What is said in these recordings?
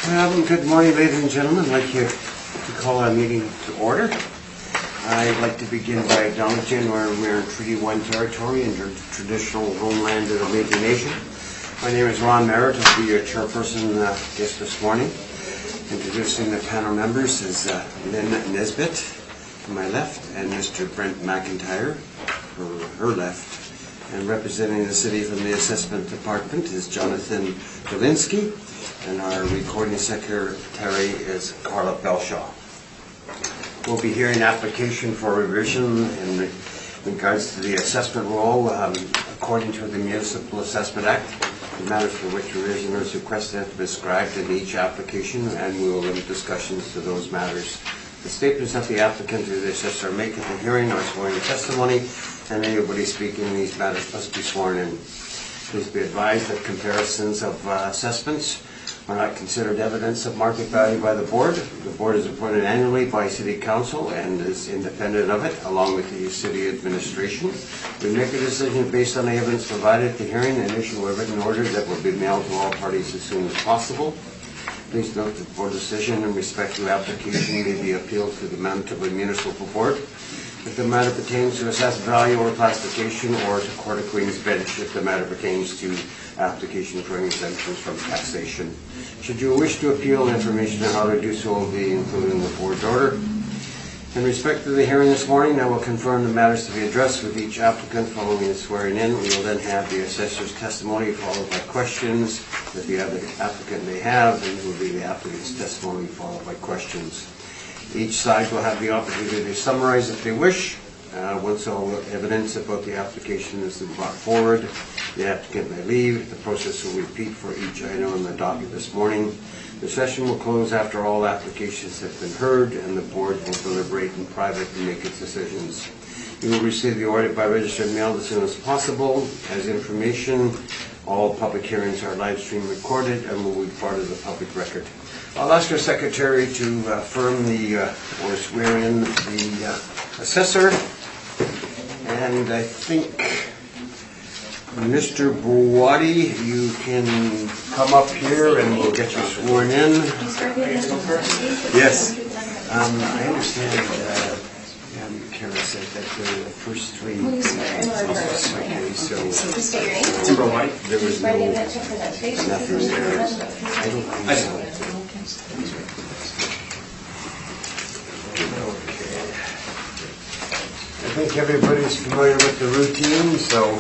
Good morning, ladies and gentlemen. I'd like to call our meeting to order. I'd like to begin by acknowledging we're in Treaty 1 territory and traditional homeland of the Métis Nation. My name is Ron Merritt. I'll be your chairperson guest this morning. Introducing the panel members is Lynn Nesbitt to my left and Mr. Brent McIntyre for her left. And representing the city from the assessment department is Jonathan Dolinsky. And our recording secretary is Carla Belshaw. We'll be hearing an application for revision in regards to the assessment roll according to the Municipal Assessment Act. The matters for which revision is requested have to be described in each application, and we will limit discussions to those matters. The statements that the applicant or the assessor make at the hearing are sworn in testimony, and anybody speaking in these matters must be sworn in. Please be advised that comparisons of assessments are not considered evidence of market value by the board. The board is appointed annually by City Council and is independent of it, along with the City Administration. We make a decision based on the evidence provided at the hearing and issue a written order that will be mailed to all parties as soon as possible. Please note that the board decision in respect to application may be appealed to the Manitoba Municipal Board if the matter pertains to assessed value or classification, or to Court of Queen's Bench if the matter pertains to application for exemptions from taxation. Should you wish to appeal, information on how to do so will be included in the board's order. In respect to the hearing this morning, I will confirm the matters to be addressed with each applicant following the swearing in. We will then have the assessor's testimony followed by questions that the applicant may have, and it will be the applicant's testimony followed by questions. Each side will have the opportunity to summarize if they wish. Once all evidence about the application has been brought forward, the applicant may leave. The process will repeat for each item on the docket this morning. The session will close after all applications have been heard, and the board will deliberate in private and make its decisions. You will receive the order by registered mail as soon as possible. As information, all public hearings are live stream recorded and will be part of the public record. I'll ask our secretary to affirm or swear in the assessor. And I think, Mr. Buwadi, you can come up here and we'll get you sworn in. Yes. I understand Kara said that the first three okay, so there was nothing there. I don't think so. I think everybody's familiar with the routine, so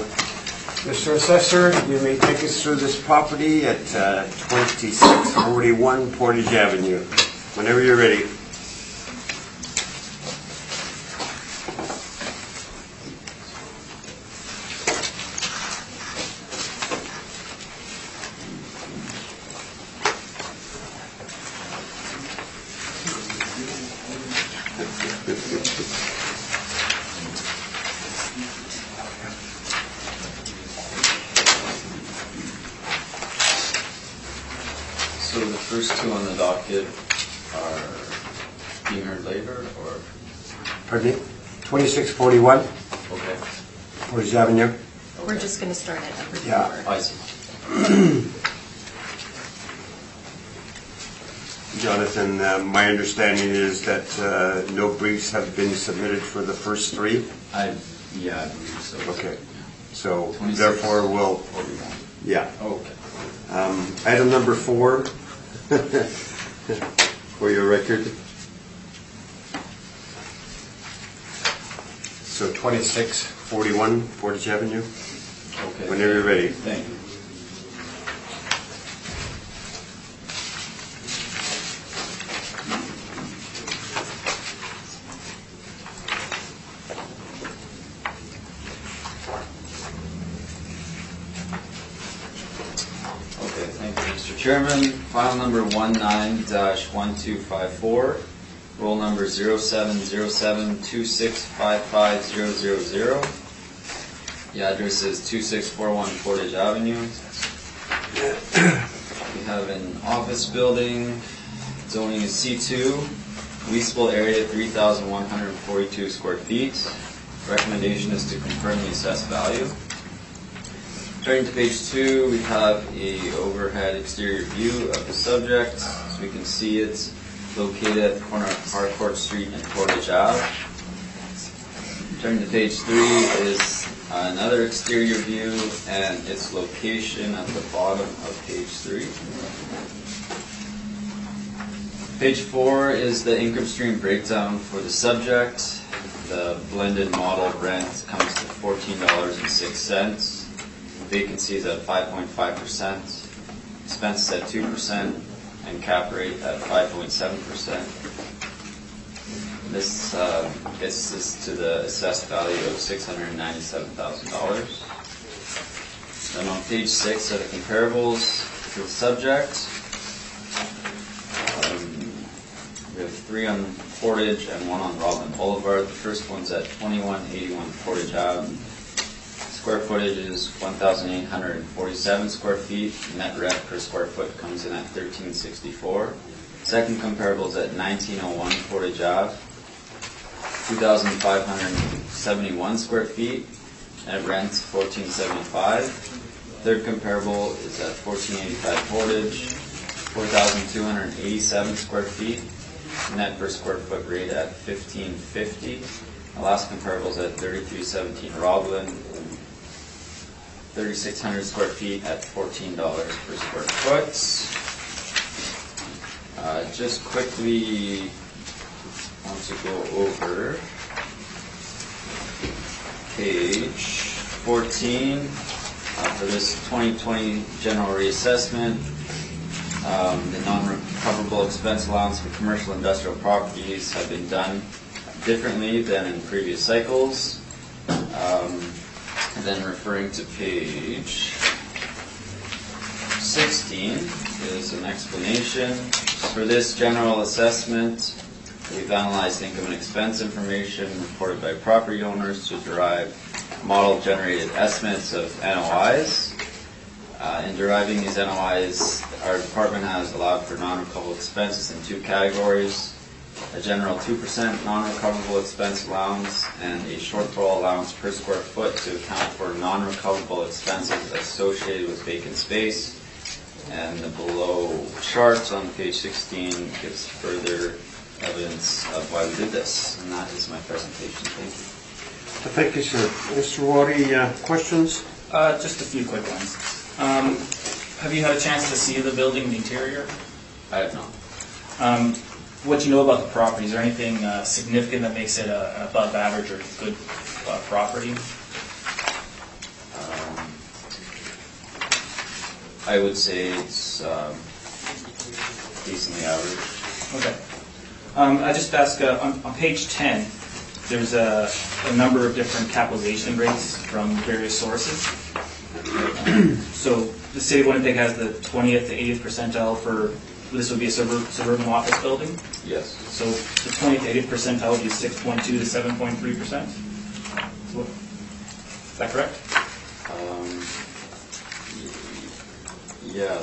Mr. Assessor, you may take us through this property at 2641 Portage Avenue. Whenever you're ready. So the first two on the docket are being heard later, or? Pardon me? 2641 Okay. Portage Avenue. We're just going to start at number 4. Yeah. I see. Jonathan, my understanding is that no briefs have been submitted for the first three. I believe so. Okay. So 26, therefore we'll. 41. Yeah. Okay. Item number 4 for your record. So 2641 Portage Avenue. Okay. Whenever you're ready. Thank you. Mr. Chairman, file number 19-1254, roll number 0707265500. The address is 2641 Portage Avenue. We have an office building, zoning is C2, leasable area 3,142 square feet. Recommendation is to confirm the assessed value. Turning to page 2, we have a overhead exterior view of the subject. As we can see, it's located at the corner of Harcourt Street and Portage Ave. Turning to page 3 is another exterior view and its location at the bottom of page 3. Page 4 is the income stream breakdown for the subject. The blended model rent comes to $14.06. Vacancy is at 5.5%. Expenses at 2%. And cap rate at 5.7%. This gets us to the assessed value of $697,000. Then on page 6 are the comparables for the subject. We have 3 on Portage and 1 on Roblin Boulevard. The first one's at 2181 Portage Ave. Square footage is 1,847 square feet. Net rent per square foot comes in at $13.64. Second comparable is at 1901 Portage Ave. 2,571 square feet. Net rent $14.75. Third comparable is at 1485 Portage. 4,287 square feet. Net per square foot rate at $15.50. The last comparable is at 3317 Roblin. 3,600 square feet at $14 per square foot. Just quickly want to go over page 14 for this 2020 general reassessment. The non-recoverable expense allowance for commercial industrial properties have been done differently than in previous cycles. And then referring to page 16 is an explanation. For this general assessment, we've analyzed income and expense information reported by property owners to derive model-generated estimates of NOIs. In deriving these NOIs, our department has allowed for non-recoverable expenses in 2 categories. A general 2% non-recoverable expense allowance and a shortfall allowance per square foot to account for non-recoverable expenses associated with vacant space. And the below chart on page 16 gives further evidence of why we did this. And that is my presentation. Thank you. Thank you, sir. Mr. Waddy, questions? Just a few quick ones. Have you had a chance to see the building, the interior? I have not. What do you know about the property? Is there anything significant that makes it an above average or good property? I would say it's decently average. Okay. I just ask, on page 10, there's a number of different capitalization rates from various sources. So the city of Winnipeg has the 20th to 80th percentile for, this would be a suburban office building. Yes. So the 20th to 80th percentile would be 6.2 to 7.3%. Is that correct? Yeah,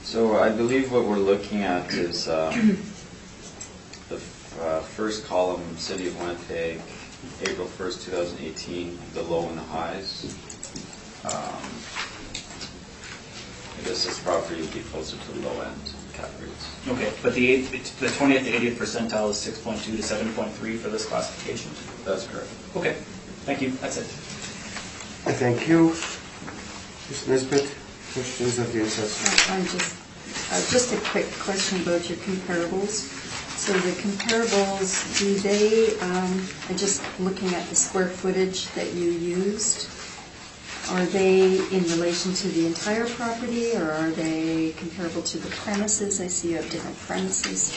so I believe what we're looking at is the first column, City of Winnipeg, April 1st, 2018, the low and the highs. I guess this property would be closer to the low end cap rates. Okay, but the 20th to 80th percentile is 6.2 to 7.3 for this classification? That's correct. Okay, thank you, that's it. Thank you. Ms. Nisbet, questions of the assessor? Just a quick question about your comparables. So the comparables, do they, I'm just looking at the square footage that you used, are they in relation to the entire property or are they comparable to the premises? I see you have different premises.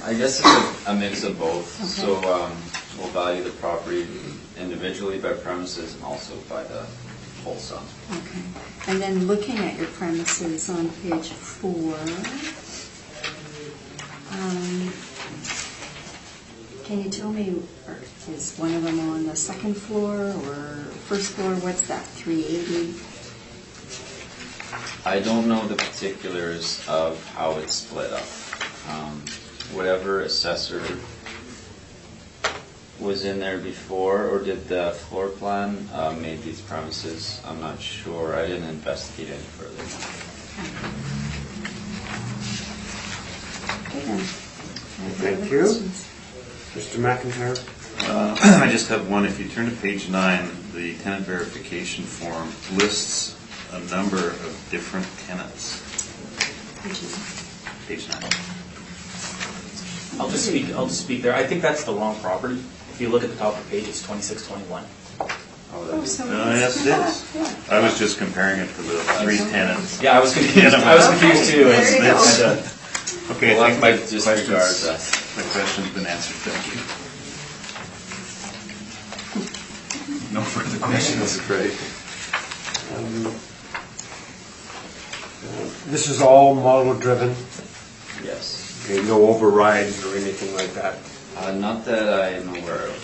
I guess it's a mix of both. Okay. So we'll value the property individually by premises and also by the whole sum. Okay. And then looking at your premises on page 4, can you tell me, is one of them on the second floor or first floor? What's that, 380? I don't know the particulars of how it's split up. Whatever assessor was in there before, or did the floor plan made these premises? I'm not sure. I didn't investigate any further. Okay then. Thank you. Mr. McIntyre? I just have one. If you turn to page 9, the tenant verification form lists a number of different tenants. Page 9. I'll just speak there. I think that's the wrong property. If you look at the top of the page, it's 2621. Oh, so Yes, it is. yeah. I was just comparing it to the 3 tenants. Yeah, I was confused. I was confused too. There you go. Okay, Well, I think my might disregard question's, that. my question's been answered. Thank you. No further questions. Great. This is all model-driven? Yes. Okay, no overrides or anything like that? Not that I am aware of.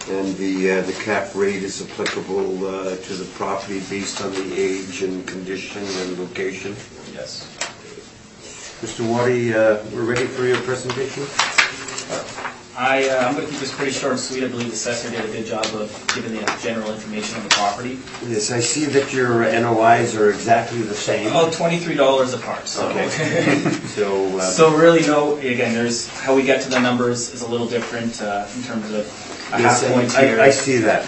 And the cap rate is applicable to the property based on the age and condition and location? Yes. Mr. Waddy, we're ready for your presentation? I'm going to keep this pretty short and sweet. I believe the assessor did a good job of giving the general information on the property. Yes, I see that your NOIs are exactly the same. Oh, $23 a part. So. Okay. So, So really, no. Again, there's how we get to the numbers is a little different in terms of a yes, half point here. I see that.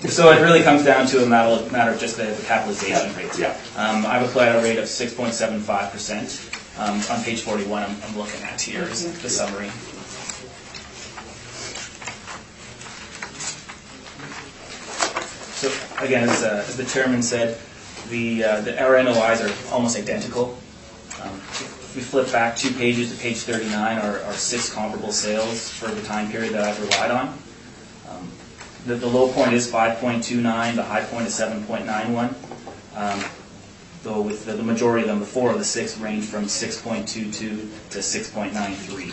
So it really comes down to a matter of just the capitalization rates. Yeah. I've applied a rate of 6.75%. On page 41, I'm looking at here is the summary. So again, as the chairman said, our NOIs are almost identical. If we flip back 2 pages to page 39, are 6 comparable sales for the time period that I've relied on. The low point is 5.29, the high point is 7.91. Though with the majority of them, the 4 of the 6 range from 6.22 to 6.93.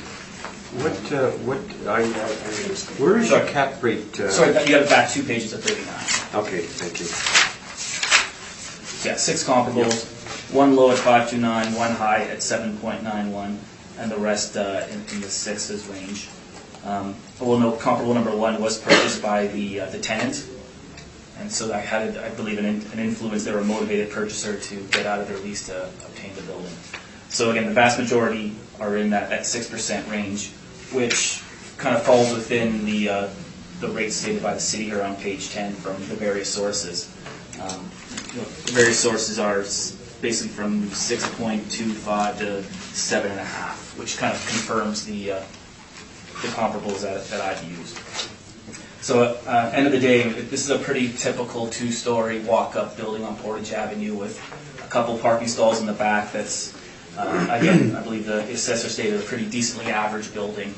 Where is your cap rate? Sorry, you got it back 2 pages of 39. Okay, thank you. Yeah, 6 comparables, 1 low at 5.29, 1 high at 7.91, and the rest in the 6's range. Well, no, comparable number 1 was purchased by the tenant, and so that had, I believe, an influence. They were a motivated purchaser to get out of their lease to obtain the building. So again, the vast majority are in that 6% range, which kind of falls within the rates stated by the city here on page 10 from the various sources. The various sources are basically from 6.25 to 7.5, which kind of confirms the comparables that I've used. So end of the day, this is a pretty typical 2-story walk-up building on Portage Avenue with a couple parking stalls in the back. That's, again, I believe the assessor stated a pretty decently average building.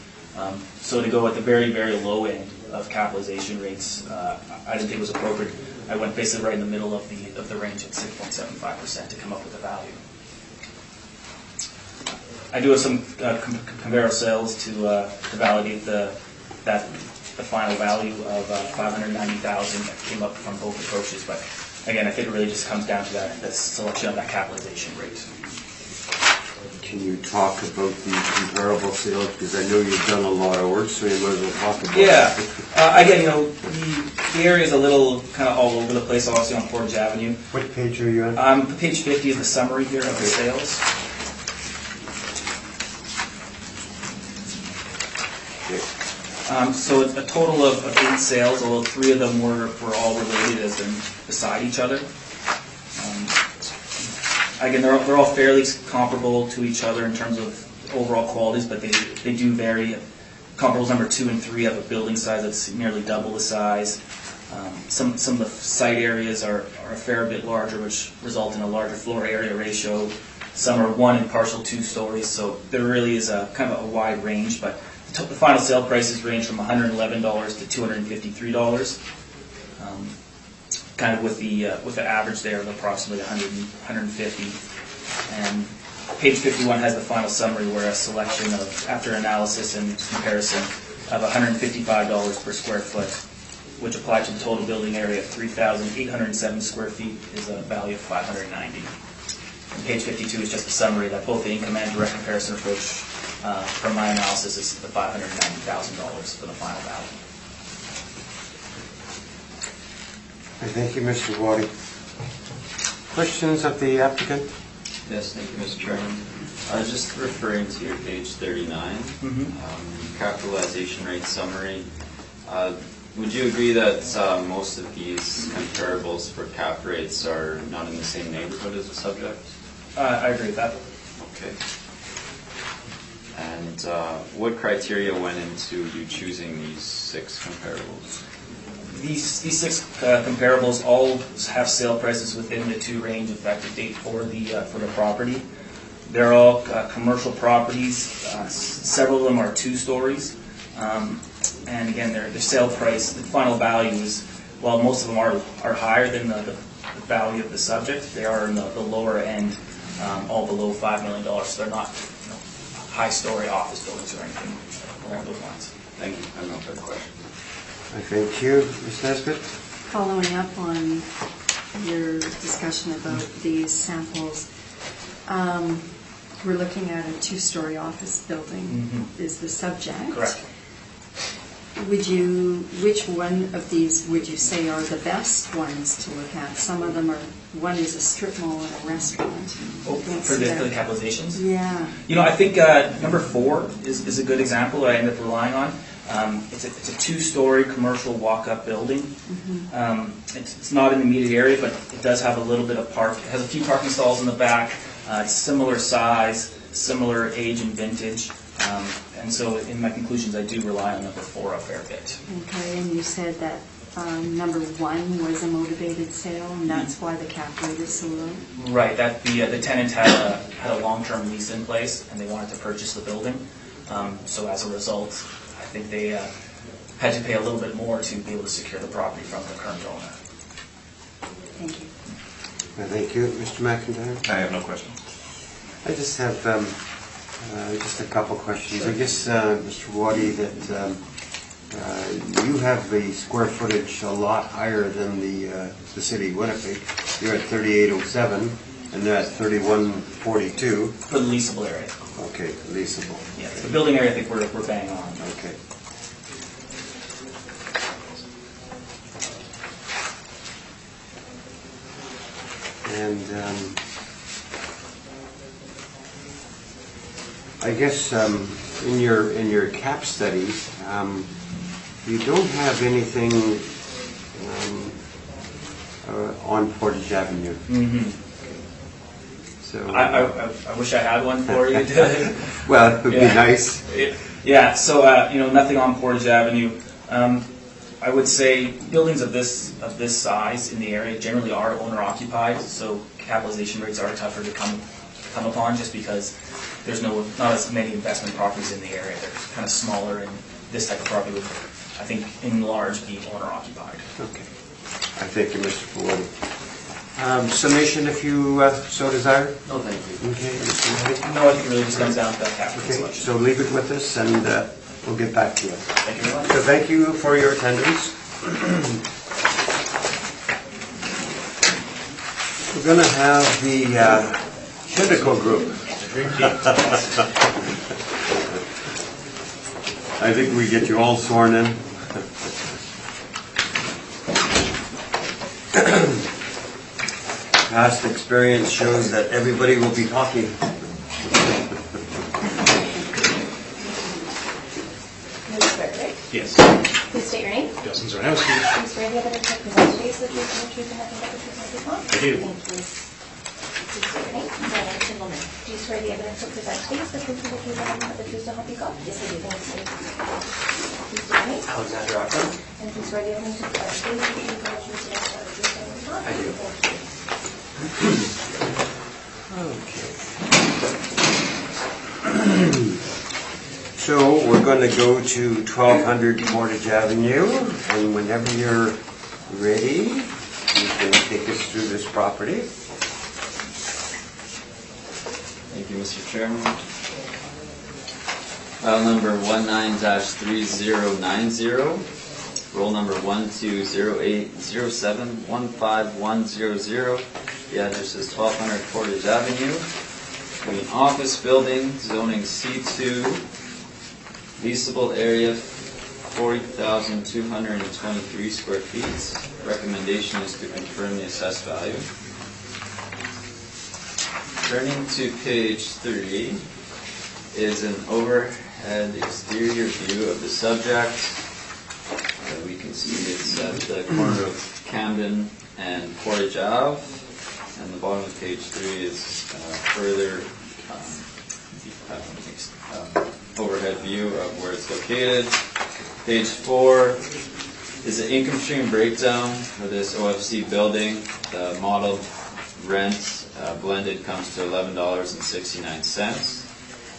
So to go at the very, very low end of capitalization rates, I didn't think it was appropriate. I went basically right in the middle of the range at 6.75% to come up with the value. I do have some comparative sales to validate the final value of $590,000 that came up from both approaches. But again, I think it really just comes down to that selection of that capitalization rate. Can you talk about the comparable sales? Because I know you've done a lot of work, so you might as well talk about Yeah. it. Again, the area is a little kind of all over the place, obviously, on Portage Avenue. What page are you on? Page 50 is the summary here of the sales. So it's a total of 8 sales, although 3 of them were all related as in beside each other. Again, they're all fairly comparable to each other in terms of overall qualities, but they do vary. Comparables number 2 and 3 have a building size that's nearly double the size. Some of the site areas are a fair bit larger, which result in a larger floor area ratio. Some are 1 and partial 2 stories, so there really is a kind of a wide range. But the final sale prices range from $111 to $253. Kind of with the average there of approximately 150. And page 51 has the final summary where a selection of, after analysis and comparison, of $155 per square foot, which applied to the total building area of 3,807 square feet is a value of $590. And page 52 is just a summary that both the income and direct comparison approach From my analysis, it's the $590,000 for the final value. Thank you, Mr. Waddy. Questions of the applicant? Yes, thank you, Mr. Chairman. Just referring to your page 39, capitalization rate summary. Would you agree that most of these comparables for cap rates are not in the same neighborhood as the subject? I agree with that. Okay. And what criteria went into you choosing these 6 comparables? These 6 comparables all have sale prices within the 2-range effective date for the property. They're all commercial properties. Several of them are 2 stories. And again, their sale price, the final value is, while most of them are higher than the value of the subject, they are in the lower end, all below $5 million. So they're not high-story office buildings or anything along those lines. Thank you. I have no further questions. Thank you, Ms. Nesbitt. Following up on your discussion about these samples, we're looking at a 2-story office building is the subject. Correct. Which one of these would you say are the best ones to look at? Some of them are, one is a strip mall and a restaurant. For the capitalizations? Yeah. I think number 4 is a good example that I end up relying on. It's a 2-story commercial walk-up building. It's not in the immediate area, but it does have a little bit of park. It has a few parking stalls in the back. It's similar size, similar age and vintage. And so in my conclusions, I do rely on number 4 a fair bit. Okay, and you said that number 1 was a motivated sale, and that's why the cap rate is so low? Right, that the tenant had a long-term lease in place, and they wanted to purchase the building. So as a result, I think they had to pay a little bit more to be able to secure the property from the current owner. Thank you. Thank you, Mr. McIntyre. I have no questions. I just have just a couple questions. I guess, Mr. Waddy, that you have the square footage a lot higher than the city of Winnipeg. You're at 3807, and they're at 3142. For the leasable area. Okay, leasable. Yeah, the building area, I think we're bang on. Okay. And I guess in your cap study, you don't have anything on Portage Avenue. So I wish I had one for you. well, it would be nice. Yeah, so nothing on Portage Avenue. I would say buildings of this size in the area generally are owner occupied, so capitalization rates are tougher to come upon just because there's not as many investment properties in the area. They're kind of smaller, and this type of property would, I think, in large, be owner occupied. Okay. I thank you, Mr. Ford. Summation, if you so desire. No, thank you. Okay, Mr. Knight. No, I think it really just comes down to that cap rate Okay, selection. so leave it with us, and we'll get back to you. Thank you very much. So thank you for your attendance. We're going to have the Syndico group. I think we get you all sworn in. Past experience shows that everybody will be talking. Ms. Frederick, Yes. please state your name. Justin Zarnowski. Do you swear the evidence you present today is the truth and the truth and nothing but the truth and nothing but the truth? I do. Thank you. Please state your name. Diana Tingelman. Do you swear the evidence you present today is the truth and the truth and nothing but the truth, so help you God? Yes, I do. Thank you. Please state your name. Alexander Ockham. And please swear the evidence you present today is the truth and the truth, so help you God? I do. Thank you. Okay. So we're going to go to 1200 Portage Avenue, and whenever you're ready, you can take us through this property. Thank you, Mr. Chairman. File number 19-3090, roll number 120807151100. The address is 1200 Portage Avenue. between office building, zoning C2, leasable area 40,223 square feet. Recommendation is to confirm the assessed value. Turning to page 3 is an overhead exterior view of the subject. We can see it's at the corner of Camden and Portage Ave. And the bottom of page 3 is further overhead view of where it's located. Page 4 is an income stream breakdown for this OFC building. The modeled rent blended comes to $11.69.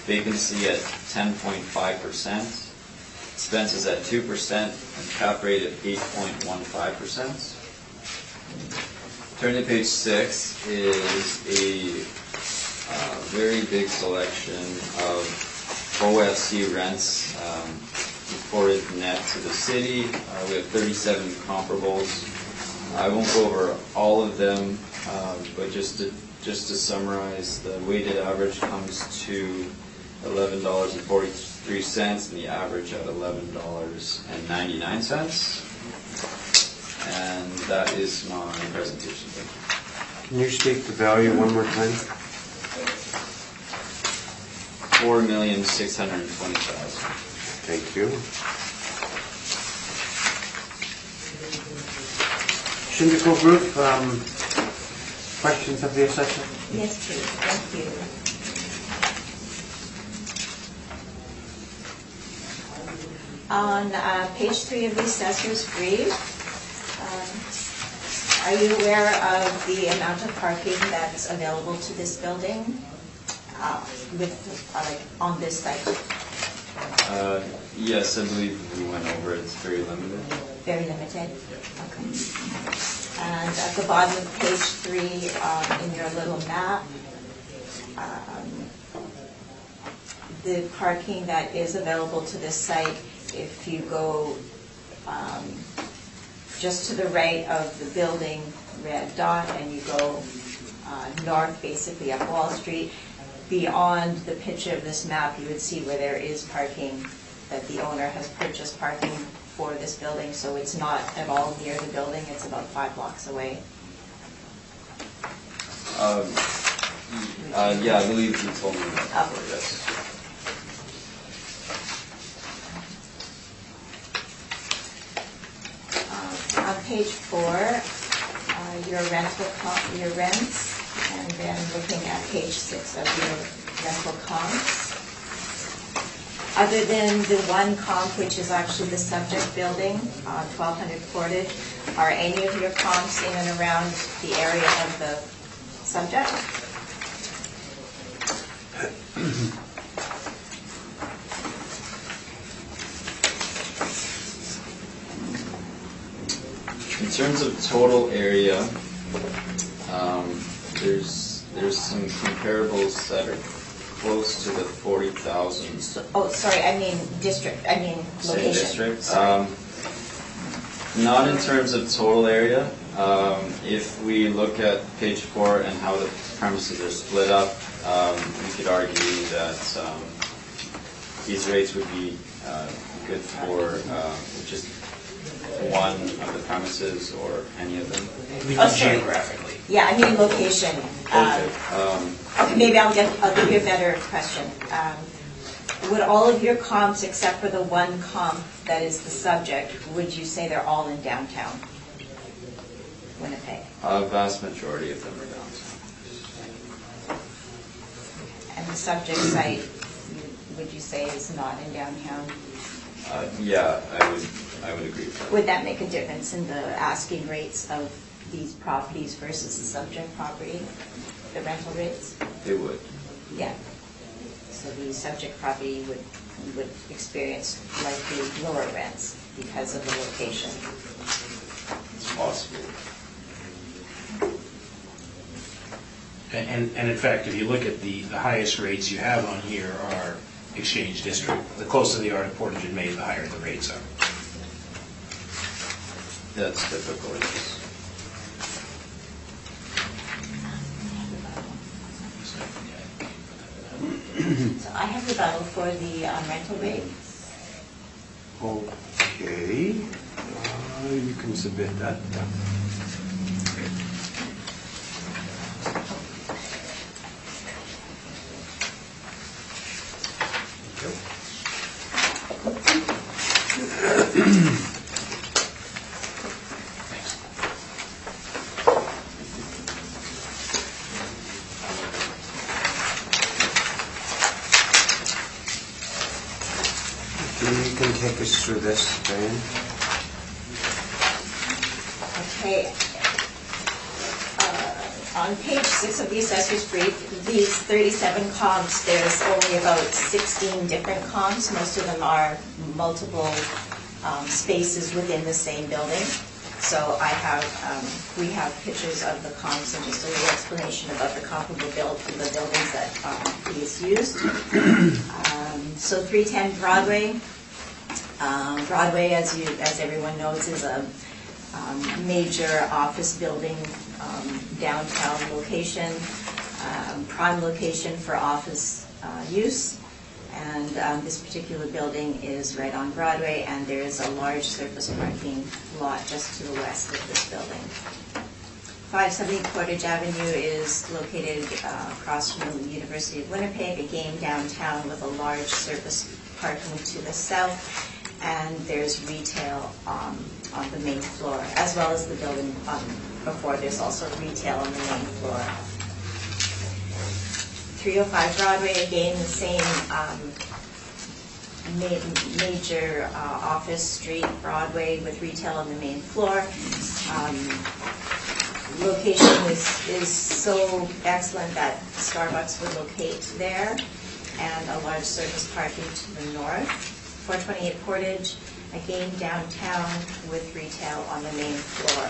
Vacancy at 10.5%. Expenses at 2%, and cap rate at 8.15%. Turning to page 6 is a very big selection of OFC rents reported net to the city. We have 37 comparables. I won't go over all of them, but just to summarize, the weighted average comes to $11.43, and the average at $11.99. And that is my presentation. Can you state the value one more time? $4,620,000. Thank you. Syndical Group, questions of the assessor? Yes, please. Thank you. On page 3 of the assessor's brief, are you aware of the amount of parking that's available to this building on this site? Yes, I believe we went over it. It's very limited. Very limited? Okay. And at the bottom of page 3, in your little map, the parking that is available to this site, if you go just to the right of the building, red dot, and you go north, basically up Wall Street, beyond the picture of this map, you would see where there is parking, that the owner has purchased parking for this building, so it's not at all near the building, it's about 5 blocks away. Yeah, I believe you told me that before, yes. On page 4, your rents, and then looking at page 6 of your rental comps. Other than the one comp, which is actually the subject building, 1200 Portage, are any of your comps in and around the area of the subject? In terms of total area, there's some comparables that are close to the 40,000. Sorry, I mean district, I mean Say location. district. Sorry. Not in terms of total area. If we look at page 4 and how the premises are split up, we could argue that these rates would be good for just one of the premises or any of them. Geographically. Yeah, I mean location. Okay, maybe I'll give you a better question. Would all of your comps, except for the one comp that is the subject, would you say they're all in downtown Winnipeg? A vast majority of them are downtown. And the subject site, would you say is not in downtown? Yeah, I would agree with that. Would that make a difference in the asking rates of these properties versus the subject property, the rental rates? It would. Yeah. So the subject property would experience likely lower rents because of the location. It's possible. And in fact, if you look at the highest rates you have on here are Exchange District. The closer they are to Portage and May, the higher the rates are. That's typical, yes. So I have rebuttal for the rental rate. Okay, you can submit that. You can take us through this, Diane. Okay. On page 6 of the assessor's brief, these 37 comps, there's only about 16 different comps. Most of them are multiple spaces within the same building. So we have pictures of the comps and just a little explanation about the comparable the buildings that he's used. So 310 Broadway. Broadway, as everyone knows, is a major office building, downtown location, prime location for office use. And this particular building is right on Broadway, and there is a large surface parking lot just to the west of this building. 570 Portage Avenue is located across from the University of Winnipeg, again downtown with a large surface parking to the south, and there's retail on the main floor, as well as the building before. There's also retail on the main floor. 305 Broadway, again the same major office street, Broadway, with retail on the main floor. Location is so excellent that Starbucks would locate there, and a large surface parking to the north. 428 Portage, again downtown with retail on the main floor.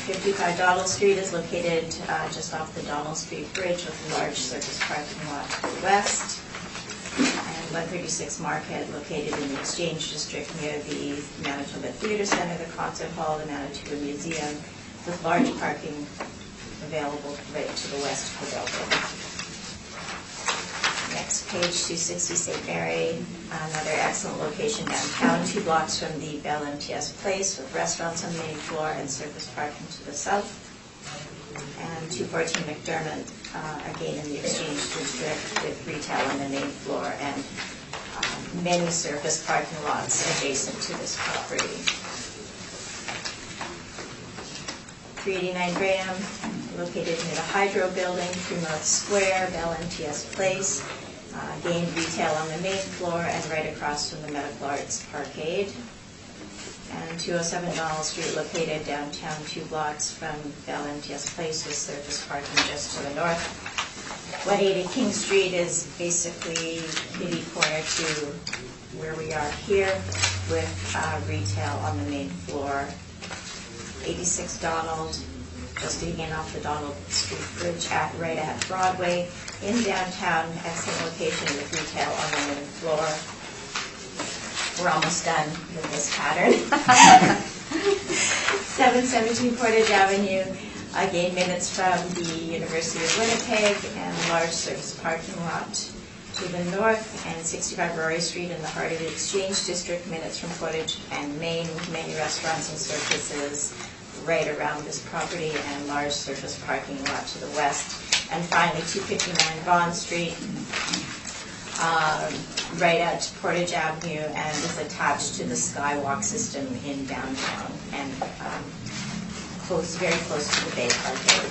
55 Donald Street is located just off the Donald Street Bridge with a large surface parking lot to the west. And 136 Market, located in the Exchange District near the Manitoba Theatre Center, the Concert Hall, the Manitoba Museum, with large parking available right to the west of the building. Next page, 260 St. Mary, another excellent location downtown, 2 blocks from the Bell MTS Place, with restaurants on the main floor and surface parking to the south. And 214 McDermott, again in the Exchange District, with retail on the main floor and many surface parking lots adjacent to this property. 389 Graham, located near the Hydro Building, through North Square, Bell MTS Place. Again, retail on the main floor and right across from the Medical Arts Parkade. And 207 Donald Street, located downtown 2 blocks from Bell MTS Place, with surface parking just to the north. 180 King Street is basically kitty corner to where we are here, with retail on the main floor. 86 Donald, just again off the Donald Street Bridge, right at Broadway, in downtown, excellent location with retail on the main floor. We're almost done with this pattern. 717 Portage Avenue, again minutes from the University of Winnipeg, and a large surface parking lot to the north, and 65 Rory Street in the heart of the Exchange District, minutes from Portage and Main, with many restaurants and services right around this property, and large surface parking lot to the west. And finally, 259 Vaughan Street, right at Portage Avenue, and is attached to the Skywalk system in downtown, and very close to the Bay Parkade.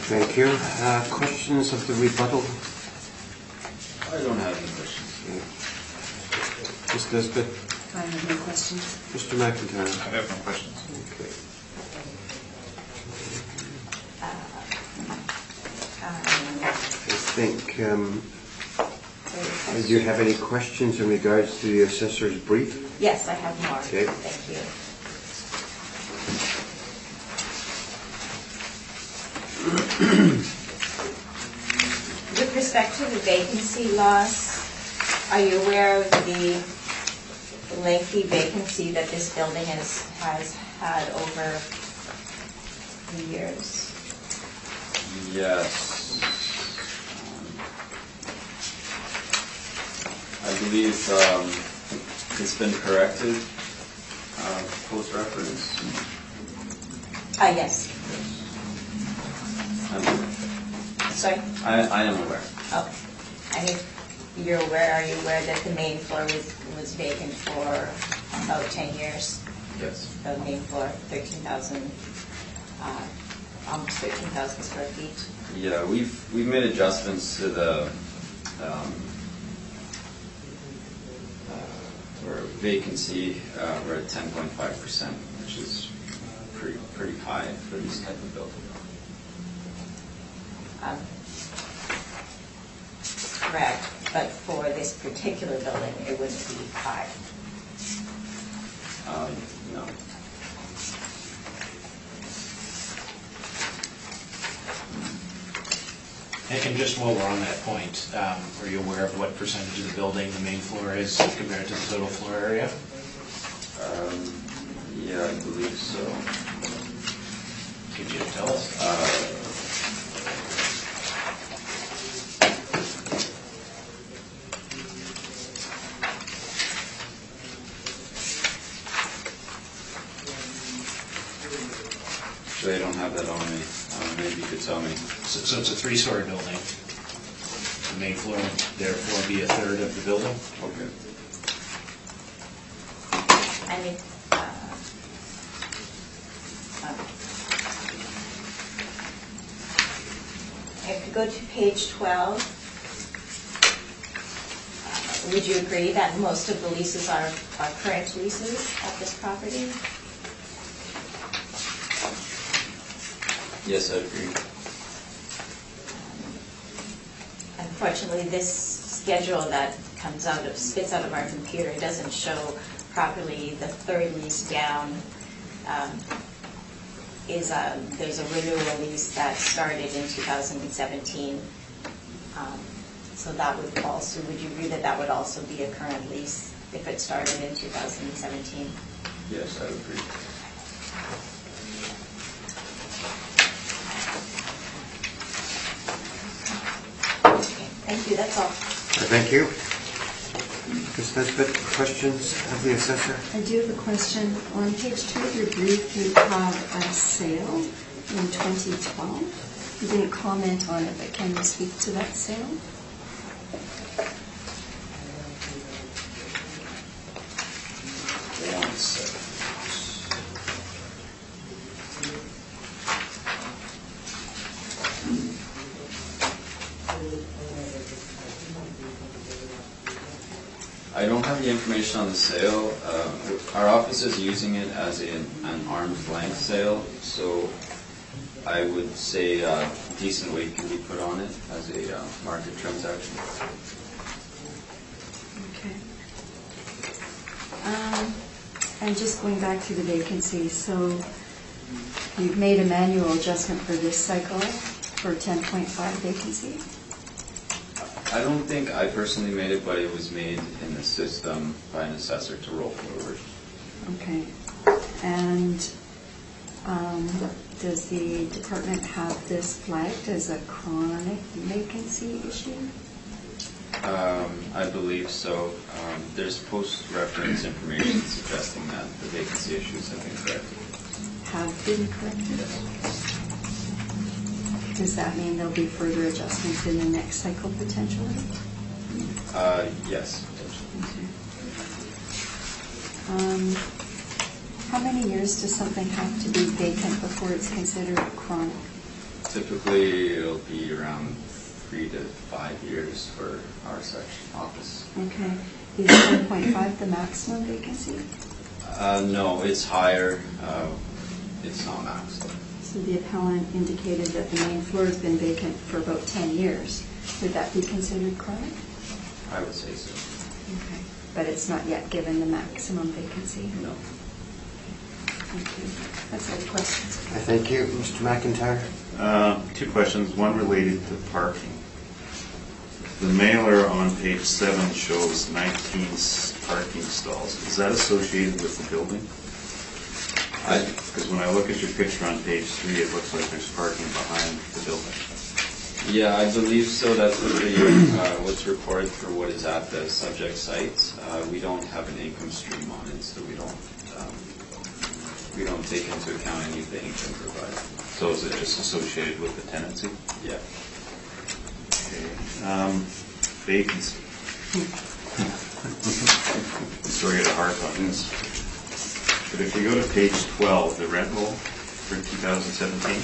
Thank you. Questions of the rebuttal? I don't have any questions. Ms. Nesbitt? I have no questions. Mr. McIntyre? I have no questions. Okay. I think, do you have any questions in regards to the assessor's brief? Yes, I have more. Okay. Thank you. With respect to the vacancy loss, are you aware of the lengthy vacancy that this building has had over the years? Yes. I believe it's been corrected post-reference. Yes. Sorry? I am aware. Okay. I mean, you're aware, are you aware that the main floor was vacant for about 10 years? Yes. The main floor, 13,000, almost 13,000 square feet. Yeah, we've made adjustments to the for vacancy. We're at 10.5%, which is pretty high for this type of building. Correct, but for this particular building, it wouldn't be high. No. And just while we're on that point, are you aware of what percentage of the building the main floor is compared to the total floor area? Yeah, I believe so. Could you tell us? Actually, I don't have that on me. Maybe you could tell me. So it's a three-story building. The main floor would therefore be a third of the building? Okay. I mean, if you go to page 12, would you agree that most of the leases are current leases at this property? Yes, I agree. Unfortunately, this schedule that spits out of our computer doesn't show properly the third lease down. There's a renewal lease that started in 2017. So that would also, would you agree that that would also be a current lease if it started in 2017? Yes, I agree. Thank you, that's all. Thank you. Ms. Nesbitt, questions of the assessor? I do have a question. On page 2 of your brief, you have a sale in 2012. You didn't comment on it, but can you speak to that sale? One second. I don't have the information on the sale. Our office is using it as an arm's length sale, so I would say decent weight can be put on it as a market transaction. Okay. And just going back to the vacancy, so you've made a manual adjustment for this cycle for 10.5 vacancy? I don't think I personally made it, but it was made in the system by an assessor to roll forward. Okay. And does the department have this flagged as a chronic vacancy issue? I believe so. There's post-reference information suggesting that the vacancy issues have been corrected. Have been corrected? Yes. Does that mean there'll be further adjustments in the next cycle potentially? Yes, potentially. Okay. How many years does something have to be vacant before it's considered chronic? Typically, it'll be around 3 to 5 years for our section office. Okay. Is 10.5 the maximum vacancy? No, it's higher. It's not maxed. So the appellant indicated that the main floor has been vacant for about 10 years. Would that be considered chronic? I would say so. Okay. But it's not yet given the maximum vacancy? No. Thank you. That's all the questions. Thank you. Mr. McIntyre? 2 questions, one related to parking. The mailer on page 7 shows 19 parking stalls. Is that associated with the building? Because when I look at your picture on page 3, it looks like there's parking behind the building. Yeah, I believe so. That's what's reported for what is at the subject site. We don't have an income stream on it, so we don't take into account any of the income provided. So is it just associated with the tenancy? Yeah. Okay. Vacancy. Sorry to harp on this. But if you go to page 12, the rent roll for 2017.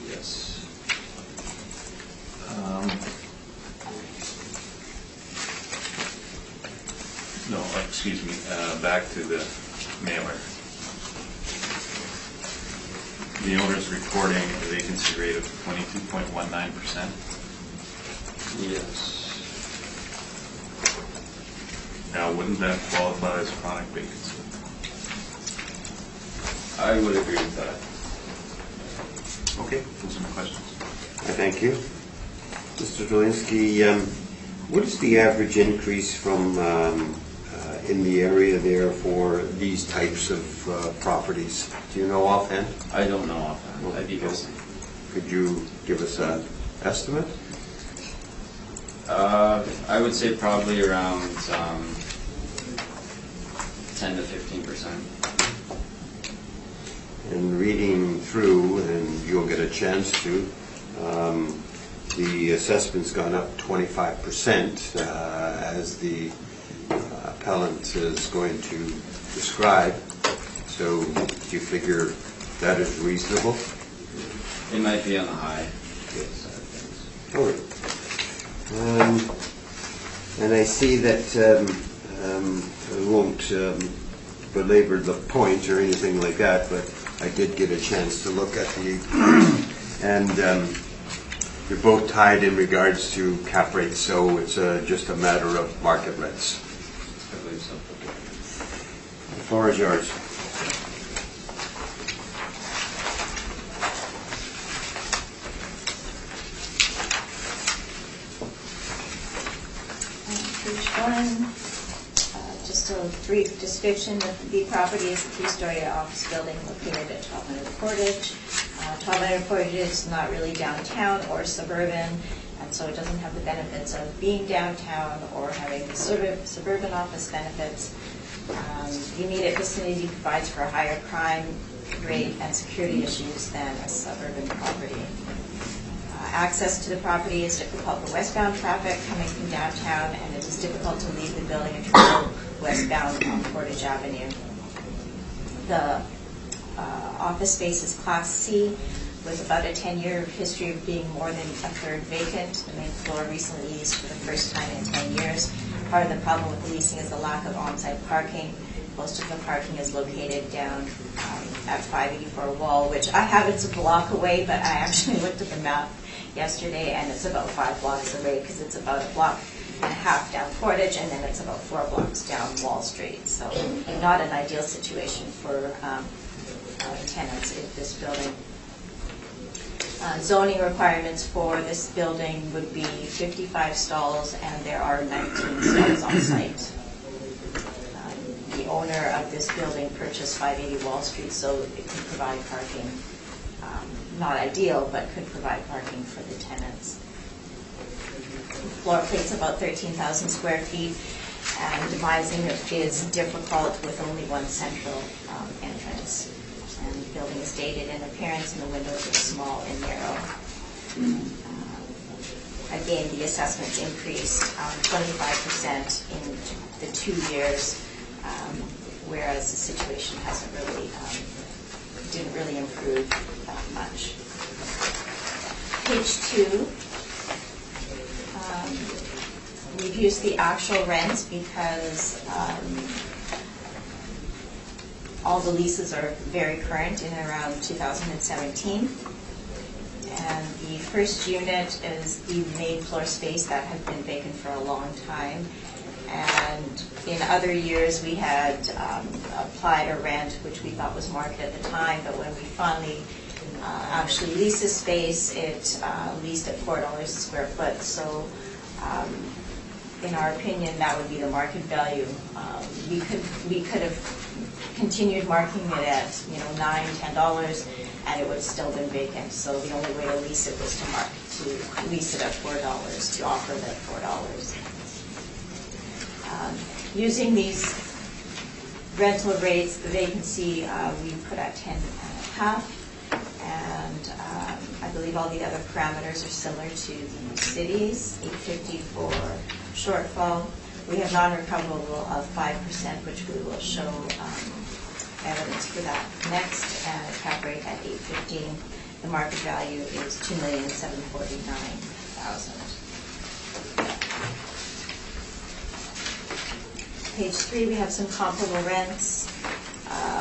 Yes. No, excuse me, back to the mailer. The owner's reporting a vacancy rate of 22.19%. Yes. Now, wouldn't that qualify as chronic vacancy? I would agree with that. Okay, those are my questions. Thank you. Mr. Dolinsky, what is the average increase from in the area there for these types of properties? Do you know offhand? I don't know offhand. I'd be guessing. Could you give us an estimate? I would say probably around 10 to 15%. And reading through, and you'll get a chance to, the assessment's gone up 25% as the appellant is going to describe. So do you figure that is reasonable? It might be on the high. Yes. All right. And I see that I won't belabor the point or anything like that, but I did get a chance to look at the, and you're both tied in regards to cap rates, so it's just a matter of market rents. I believe so. The floor is yours. Page 1, just a brief description of the property is a 3-story office building located at 1200 Portage. 1200 Portage is not really downtown or suburban, and so it doesn't have the benefits of being downtown or having the suburban office benefits. The immediate vicinity provides for a higher crime rate and security issues than a suburban property. Access to the property is difficult for westbound traffic coming from downtown, and it is difficult to leave the building and travel westbound on Portage Avenue. The office space is Class C, with about a 10-year history of being more than a third vacant. The main floor recently leased for the first time in 10 years. Part of the problem with the leasing is the lack of on-site parking. Most of the parking is located down at 584 Wall, which I have it's a block away, but I actually looked at the map yesterday, and it's about 5 blocks away because it's about a block and a half down Portage, and then it's about 4 blocks down Wall Street. So not an ideal situation for tenants in this building. Zoning requirements for this building would be 55 stalls, and there are 19 stalls on site. The owner of this building purchased 580 Wall Street, so it can provide parking. Not ideal, but could provide parking for the tenants. Floor plate's about 13,000 square feet, and demising is difficult with only one central entrance. And the building is dated in appearance, and the windows are small and narrow. Again, the assessments increased 25% in the 2 years, whereas the situation hasn't really, didn't really improve that much. Page 2, we've used the actual rents because all the leases are very current in around 2017. And the first unit is the main floor space that had been vacant for a long time. And in other years, we had applied a rent, which we thought was market at the time, but when we finally actually leased the space, it leased at $4 a square foot. So in our opinion, that would be the market value. We could have continued marking it at, $9, $10, and it would have still been vacant. So the only way to lease it was to lease it at $4, to offer that $4. Using these rental rates, the vacancy we put at 10.5, and I believe all the other parameters are similar to the cities. 850 for shortfall. We have non-recoverable of 5%, which we will show evidence for that next, and a cap rate at 8.15. The market value is $2,749,000. Page 3, we have some comparable rents.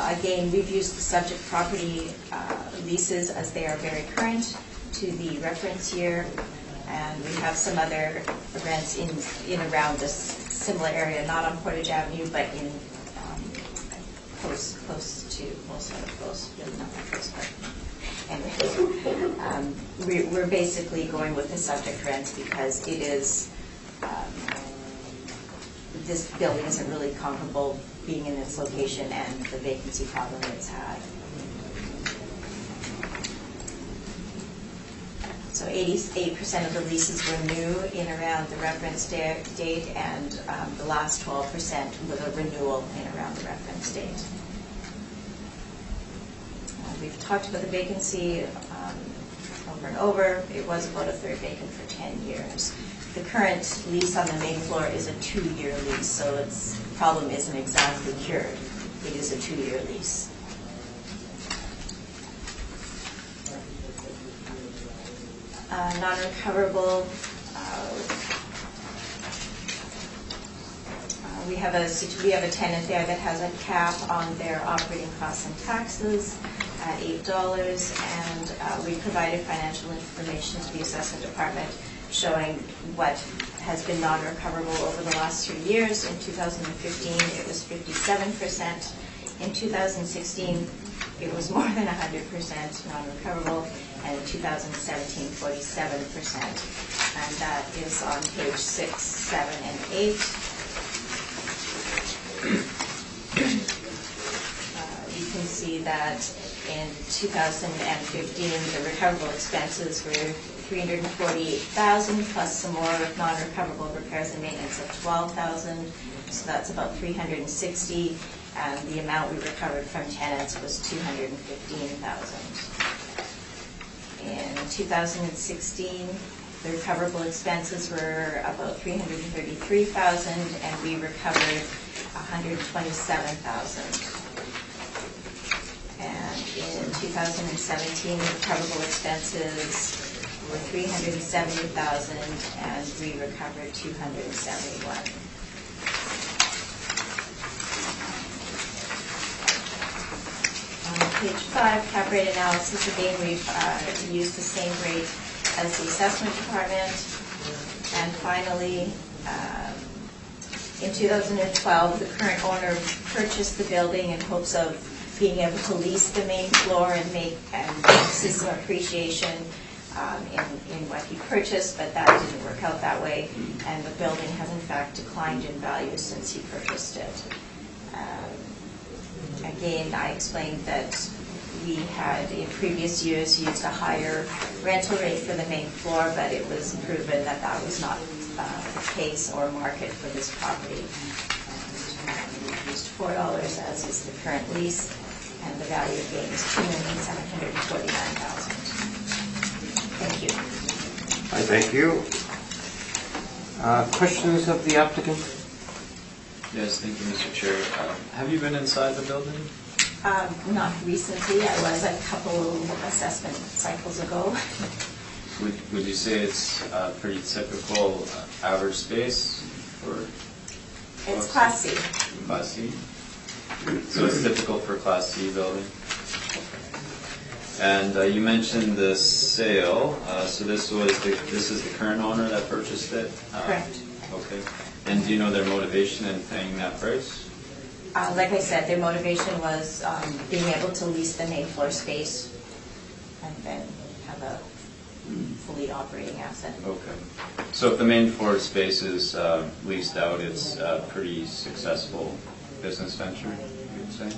Again, we've used the subject property leases as they are very current to the reference year, and we have some other rents in around this similar area, not on Portage Avenue, but in close to, well, sort of close, really not that close, but anyway. We're basically going with the subject rents because it is, this building isn't really comparable being in its location and the vacancy problem it's had. So 88% of the leases were new in around the reference date, and the last 12% with a renewal in around the reference date. We've talked about the vacancy over and over. It was about a third vacant for 10 years. The current lease on the main floor is a 2-year lease, so its problem isn't exactly cured. It is a 2-year lease. Non-recoverable, we have a tenant there that has a cap on their operating costs and taxes at $8, and we provided financial information to the assessment department showing what has been non-recoverable over the last 3 years. In 2015, it was 57%. In 2016, it was more than 100% non-recoverable, and in 2017, 47%. And that is on page 6, 7, and 8. You can see that in 2015, the recoverable expenses were $348,000 plus some more non-recoverable repairs and maintenance of $12,000. So that's about $360,000. And the amount we recovered from tenants was $215,000. In 2016, the recoverable expenses were about $333,000, and we recovered $127,000. And in 2017, the recoverable expenses were $370,000, and we recovered $271,000. Page 5, cap rate analysis. Again, we've used the same rate as the assessment department. And finally, in 2012, the current owner purchased the building in hopes of being able to lease the main floor and see some appreciation in what he purchased, but that didn't work out that way. And the building has in fact declined in value since he purchased it. Again, I explained that we had in previous years used a higher rental rate for the main floor, but it was proven that that was not the case or market for this property. And we used $4 as is the current lease, and the value again is $2,749,000. Thank you. I thank you. Questions of the applicant? Yes, thank you, Mr. Chair. Have you been inside the building? Not recently. I was a couple assessment cycles ago. Would you say it's a pretty typical average space for? It's Class C. Class C. So it's typical for Class C building. And you mentioned the sale. So this is the current owner that purchased it. Correct. Okay. And do you know their motivation in paying that price? Like I said, their motivation was being able to lease the main floor space and then have a fully operating asset. Okay. So if the main floor space is leased out, it's a pretty successful business venture, you would say?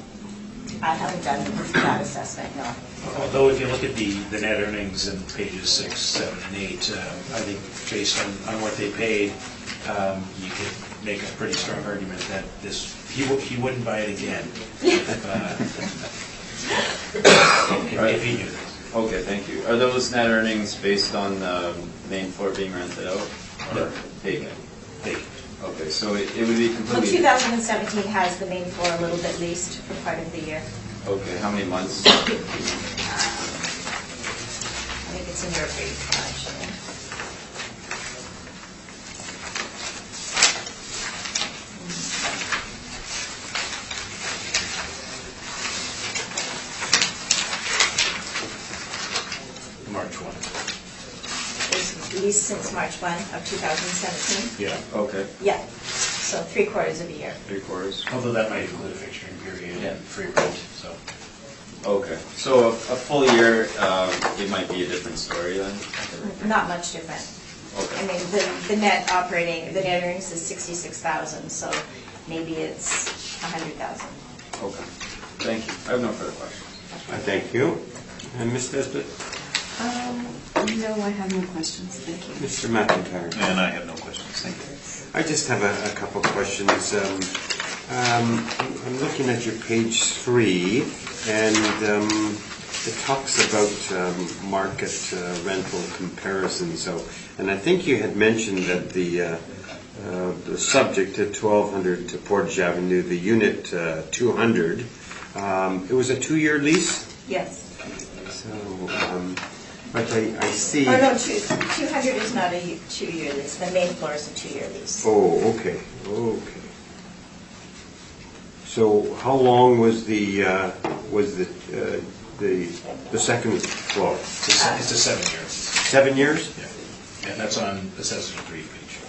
I haven't done that assessment, no. Although if you look at the net earnings in pages 6, 7, and 8, I think based on what they paid, you could make a pretty strong argument that he wouldn't buy it again if he knew this. Okay, thank you. Are those net earnings based on the main floor being rented out? No. Or vacant? Vacant. Okay, so it would be Well, completely... 2017 has the main floor a little bit leased for part of the year. Okay, how many months? I think it's in your brief, actually. March 1. It's leased since March 1 of 2017. Yeah. Okay, Yeah, so 3/4 of a year. 3/4. Although that might include a fixturing period and free rent, so. Okay, so a full year, it might be a different story then? Not much different. I Okay, mean, the net earnings is 66,000, so maybe it's 100,000. okay. Thank you. I have no further questions. Thank you. And Ms. Nesbitt? No, I have no questions, thank you. Mr. McIntyre? And I have no questions, thank you. I just have a couple questions. I'm looking at your page 3, and it talks about market rental comparison. So, and I think you had mentioned that the subject at 1200 to Portage Avenue, the unit 200, it was a 2-year lease. Yes. So, but I see. Oh, no, 200 is not a 2-year lease. The main floor is a 2-year lease. Oh, okay, okay. So how long was the second floor? It's a 7-year. 7 years? Yeah. And that's on Assessor's 3 page.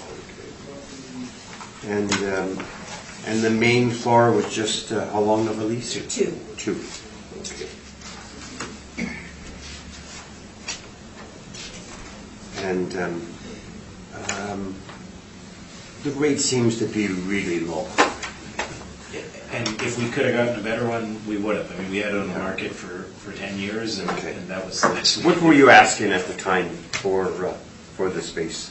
And the main floor was just how long of a lease? 2. 2. Okay. And the rate seems to be really low. And if we could have gotten a better one, we would have. I mean, we had it on the market for 10 years, and Okay. and that was the best we What could were do. you asking at the time for the space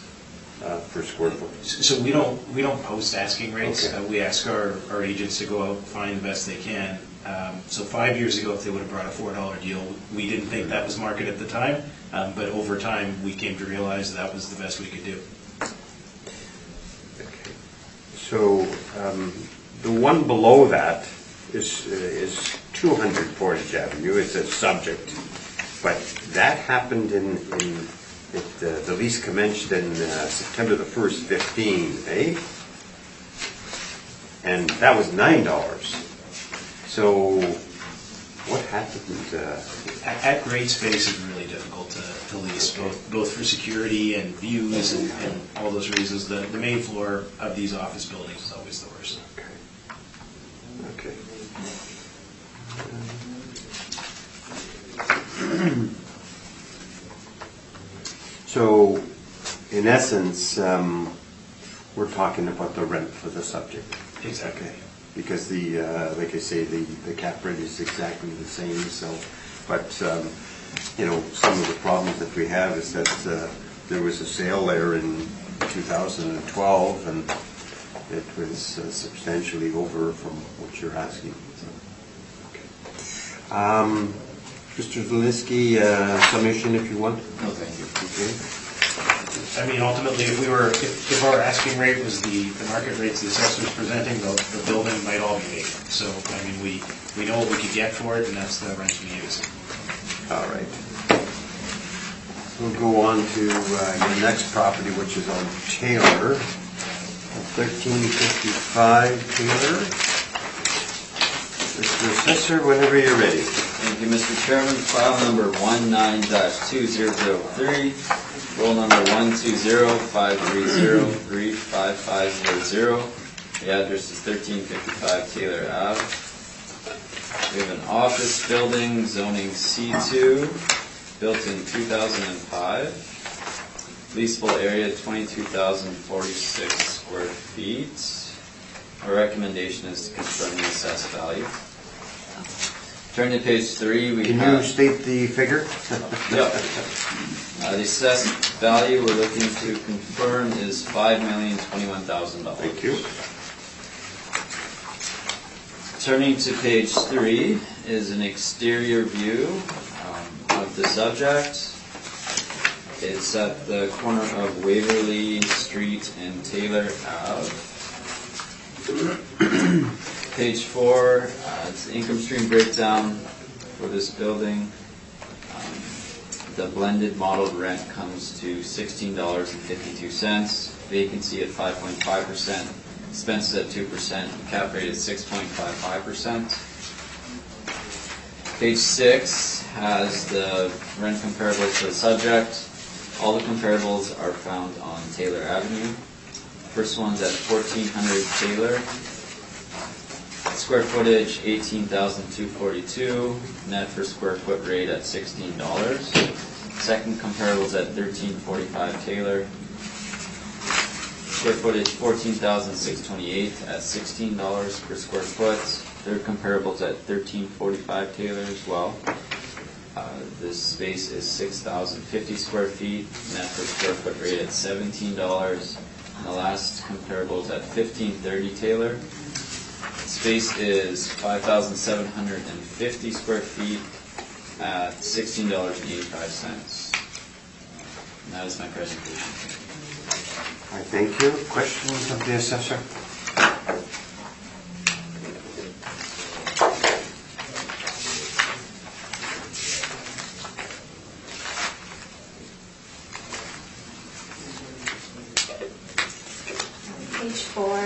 per square foot? So we don't post asking rates. Okay. We ask our agents to go out and find the best they can. So 5 years ago, if they would have brought a $4 deal, we didn't think that was market at the time. But over time, we came to realize that was the best we could do. Okay. So the one below that is 200 Portage Avenue. It's a subject, but that happened the lease commenced in September the 1st, 15, eh? And that was $9. So what happened? At grade space is really difficult to lease, both for security and views and all those reasons. The main floor of these office buildings is always the worst. Okay. So, in essence, we're talking about the rent for the subject. Exactly. Okay. Because like I say, the cap rate is exactly the same. So, but some of the problems that we have is that there was a sale there in 2012, and it was substantially over from what you're asking. So, okay. Mr. Zaliski, summation if you want. No, thank you. Okay. I mean, ultimately, if our asking rate was the market rates the assessor's presenting, the building might all be vacant. So, I mean, we know what we could get for it, and that's the rent we use. All right. We'll go on to your next property, which is on Taylor, 1355 Taylor. Mr. Assessor, whenever you're ready. Thank you, Mr. Chairman. File number 19-2003, roll number 120-530-35500. The address is 1355 Taylor Ave. We have an office building, zoning C2, built in 2005. Leasable area, 22,046 square feet. Our recommendation is to confirm the assessed value. Turn to page 3, we Can you have... state the figure? Yep. The assessed value we're looking to confirm is $5,021,000. Thank you. Turning to page 3 is an exterior view of the subject. It's at the corner of Waverly Street and Taylor Ave. Page 4, it's the income stream breakdown for this building. The blended modeled rent comes to $16.52, vacancy at 5.5%, expenses at 2%, cap rate is 6.55%. Page 6 has the rent comparables for the subject. All the comparables are found on Taylor Avenue. First one's at 1400 Taylor. Square footage, 18,242. Net per square foot rate at $16. Second comparable's at 1345 Taylor. Square footage, 14,628 at $16 per square foot. Third comparable's at 1345 Taylor as well. This space is 6,050 square feet, net per square foot rate at $17. And the last comparable is at 1530 Taylor. Space is 5,750 square feet at $16.85. And that is my presentation. All right, thank you. Questions of the assessor? Page 4,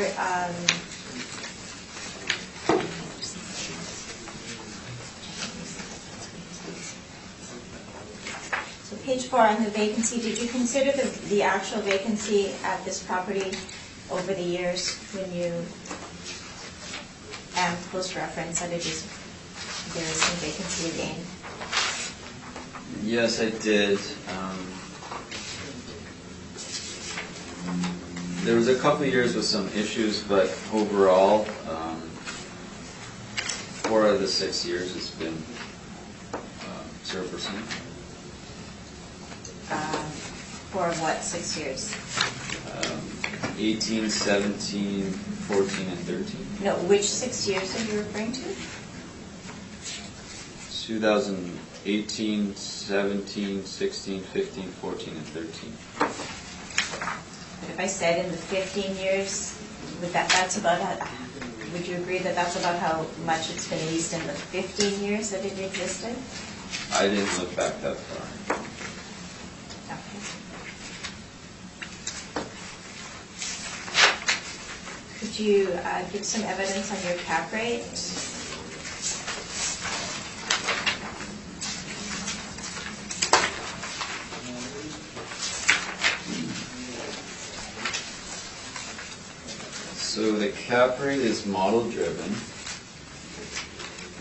so page 4 on the vacancy, did you consider the actual vacancy at this property over the years when you, and post reference, that it is, there is some vacancy again? Yes, I did. There was a couple of years with some issues, but overall, 4 out of the 6 years has been 0%. For what, 6 years? 18, 17, 14, and 13. No, which 6 years are you referring to? 2018, 17, 16, 15, 14, and 13. But if I said in the 15 years, that's about, would you agree that that's about how much it's been leased in the 15 years that it existed? I didn't look back that far. Okay. Could you give some evidence on your cap rate? So the cap rate is model driven.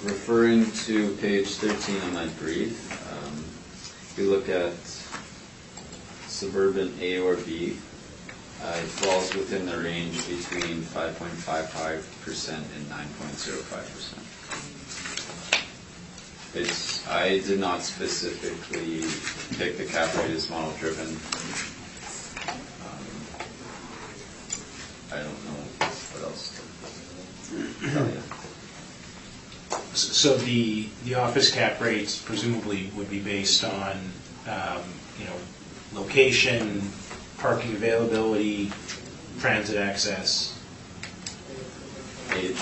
Referring to page 13 of my brief, if you look at suburban A or B, it falls within the range between 5.55% and 9.05%. I did not specifically pick the cap rate as model driven. I don't know what else to tell you. So the office cap rates presumably would be based on, location, parking availability, transit access, Age.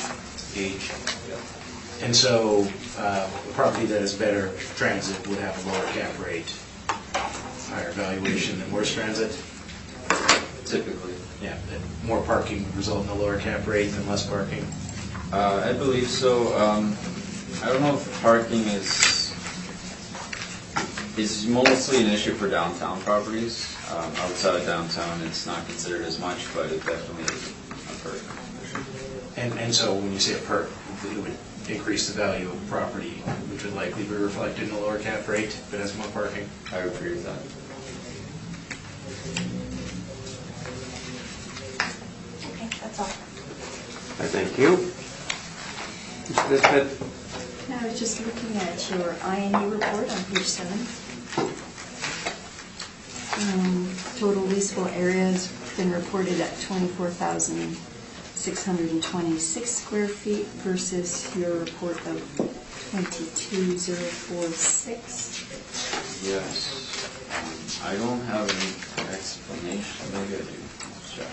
And so a property that has better transit would have a lower cap rate, higher valuation than worse transit. Typically. Yeah, and more parking would result in a lower cap rate than less parking. I believe so. I don't know if parking is mostly an issue for downtown properties. Outside of downtown, it's not considered as much, but it definitely is a perk. And so when you say a perk, it would increase the value of the property, which would likely be reflected in a lower cap rate if it has more parking. I would agree with that. Okay, that's all. I thank you. Mr. Bisbett? Now, I was just looking at your INE report on page 7. Total leasable area has been reported at 24,626 square feet versus your report of 22,046. Yes. I don't have any explanation. Maybe I do. Let's check.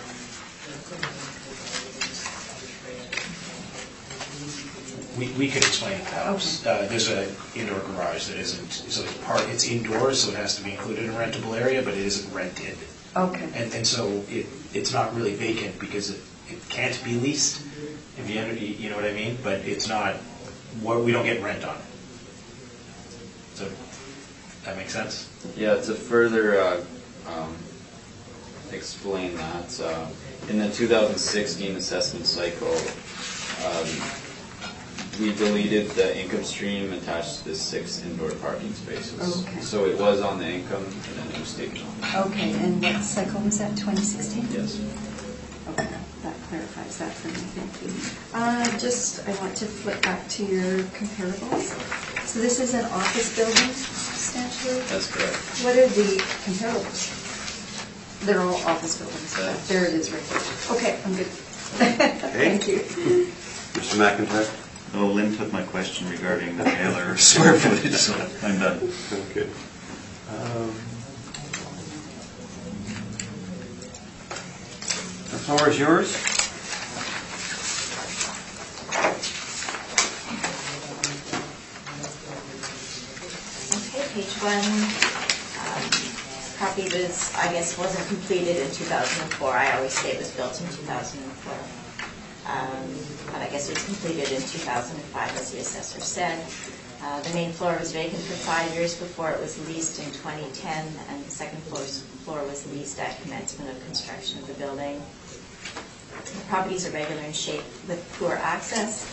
We could explain it perhaps. There's a indoor garage that isn't, so it's indoors, so it has to be included in a rentable area, but it isn't rented. Okay. And so it's not really vacant because it can't be leased, if you know what I mean? But it's not, we don't get rent on it. So, that makes sense? Yeah, to further explain that, in the 2016 assessment cycle, we deleted the income stream attached to the 6 indoor parking spaces. Okay. So it was on the income and then it was taken off. Okay, and what cycle was that, 2016? Yes. Okay, that clarifies that for me, thank you. I want to flip back to your comparables. So this is an office building, substantially? That's correct. What are the comparables? They're all office buildings. Yes. There it is right there. Okay, I'm good. Thank you. Mr. McIntyre? Oh, Lynn took my question regarding the Taylor square footage, so I'm done. Okay. The floor is yours. Okay, page 1. Property wasn't completed in 2004. I always say it was built in 2004. But I guess it was completed in 2005, as the assessor said. The main floor was vacant for 5 years before it was leased in 2010, and the second floor was leased at commencement of construction of the building. The property is irregular in shape with poor access.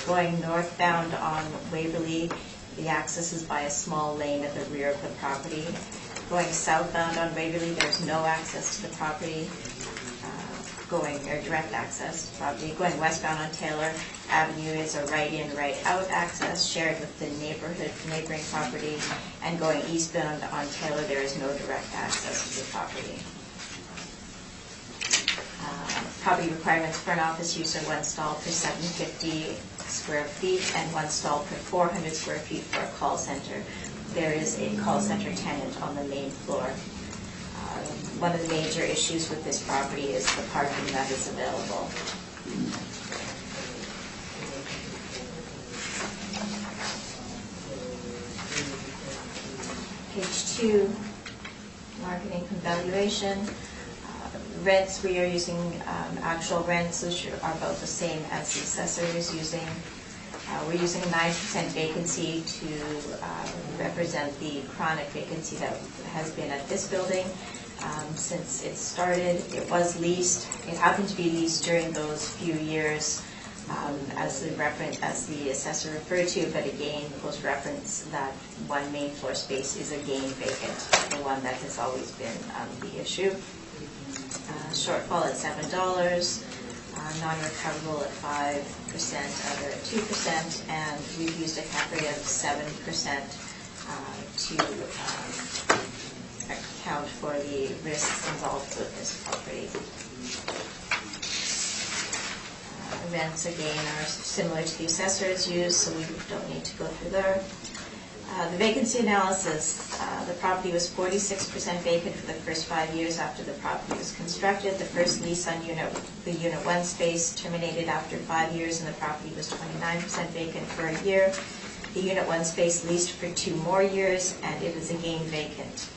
Going northbound on Waverly, the access is by a small lane at the rear of the property. Going southbound on Waverly, there's no access to the property. Direct access to property. Going westbound on Taylor Avenue is a right-in, right-out access shared with the neighboring property. And going eastbound on Taylor, there is no direct access to the property. Property requirements for an office use are 1 stall per 750 square feet and 1 stall per 400 square feet for a call center. There is a call center tenant on the main floor. One of the major issues with this property is the parking that is available. Page 2, market income valuation. Rents, we are using actual rents, which are about the same as the assessor is using. We're using a 9% vacancy to represent the chronic vacancy that has been at this building. Since it started, it was leased. It happened to be leased during those few years, as the assessor referred to, but again, post-reference, that one main floor space is again vacant, the one that has always been the issue. Shortfall at $7, non-recoverable at 5%, other at 2%, and we've used a cap rate of 7% to account for the risks involved with this property. Rents, again, are similar to the assessor's use, so we don't need to go through there. The vacancy analysis, the property was 46% vacant for the first 5 years after the property was constructed. The first lease on the Unit 1 space terminated after 5 years, and the property was 29% vacant for a year. The Unit 1 space leased for 2 more years, and it is again vacant.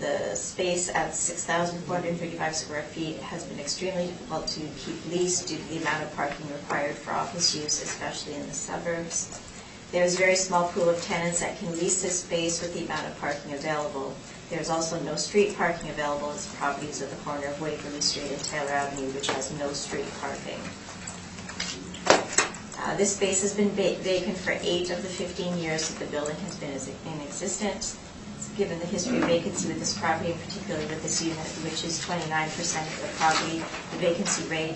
The space at 6,435 square feet has been extremely difficult to keep leased due to the amount of parking required for office use, especially in the suburbs. There is a very small pool of tenants that can lease this space with the amount of parking available. There is also no street parking available, as the property is at the corner of Waverly Street and Taylor Avenue, which has no street parking. This space has been vacant for 8 of the 15 years that the building has been in existence. It's a given the history of vacancy with this property, and particularly with this unit, which is 29% of the property, the vacancy rate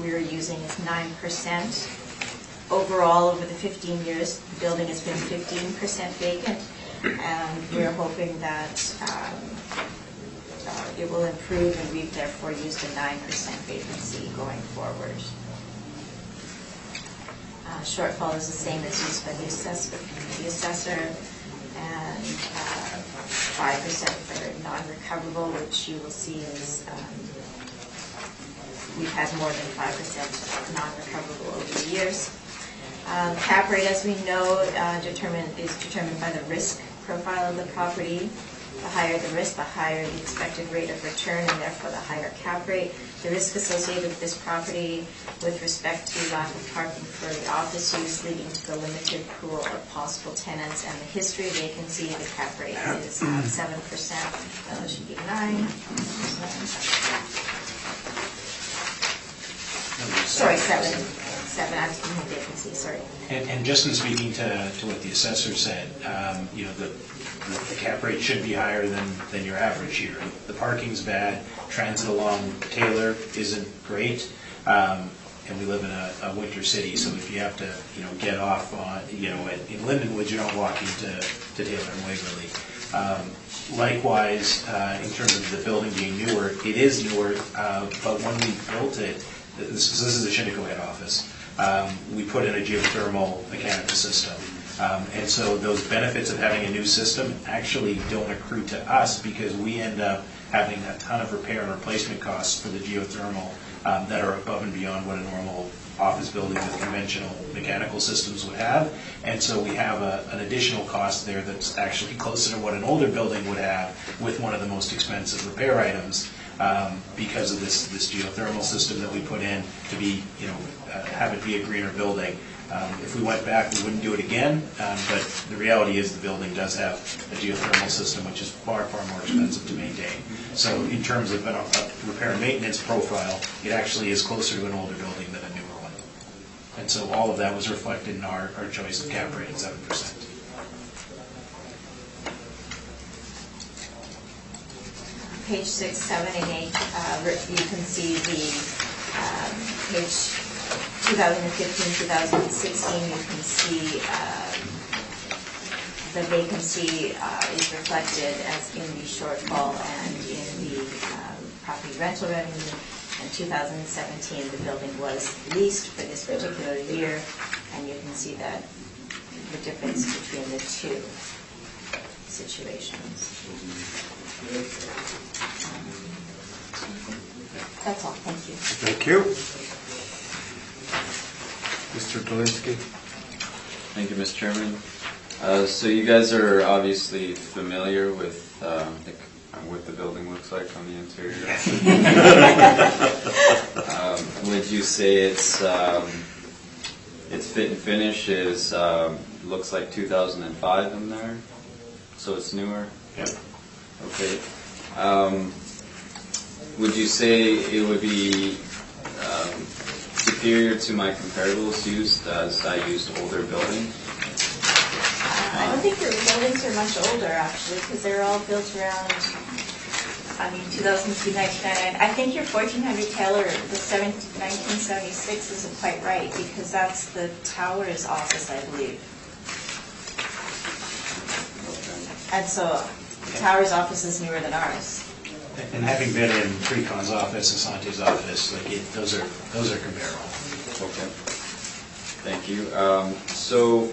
we're using is 9%. Overall, over the 15 years, the building has been 15% vacant, and we're hoping that it will improve, and we've therefore used a 9% vacancy going forward. Shortfall is the same as used by the assessor, and 5% for non-recoverable, which you will see is we've had more than 5% non-recoverable over the years. Cap rate, as we know, is determined by the risk profile of the property. The higher the risk, the higher the expected rate of return, and therefore the higher cap rate. The risk associated with this property with respect to lack of parking for the office use, leading to the limited pool of possible tenants, and the history of vacancy, the cap rate is 7%. It should be 9. Sorry, 7. I was thinking vacancy, sorry. And just in speaking to what the assessor said, the cap rate should be higher than your average here. The parking's bad, transit along Taylor isn't great, and we live in a winter city, so if you have to, get off on, in Lindenwood, you're not walking to Taylor and Waverly. Likewise, in terms of the building being newer, it is newer, but when we built it, this is the Shinnecoe head office, we put in a geothermal mechanical system. And so those benefits of having a new system actually don't accrue to us because we end up having a ton of repair and replacement costs for the geothermal that are above and beyond what a normal office building with conventional mechanical systems would have. And so we have an additional cost there that's actually closer to what an older building would have with one of the most expensive repair items because of this geothermal system that we put in to be, have it be a greener building. If we went back, we wouldn't do it again, but the reality is the building does have a geothermal system, which is far, far more expensive to maintain. So in terms of a repair and maintenance profile, it actually is closer to an older building than a newer one. And so all of that was reflected in our choice of cap rate at 7%. Page 6, 7, and 8, you can see the page 2015, 2016, you can see the vacancy is reflected as in the shortfall and in the property rental revenue. In 2017, the building was leased for this particular year, and you can see that the difference between the two situations. That's all. Thank you. Thank you. Mr. Dolinsky. Thank you, Mr. Chairman. So you guys are obviously familiar with what the building looks like on the interior. Would you say its fit and finish is looks like 2005 in there? So it's newer? Yeah. Okay. Would you say it would be superior to my comparables used as I used older buildings? I don't think your buildings are much older, actually, because they're all built around, 2002, 1999. I think your 1400 Taylor, the 1976 isn't quite right, because that's the Towers office, I believe. And so the Towers office is newer than ours. And having been in Precon's office, Asante's office, those are comparable. Okay. Thank you. So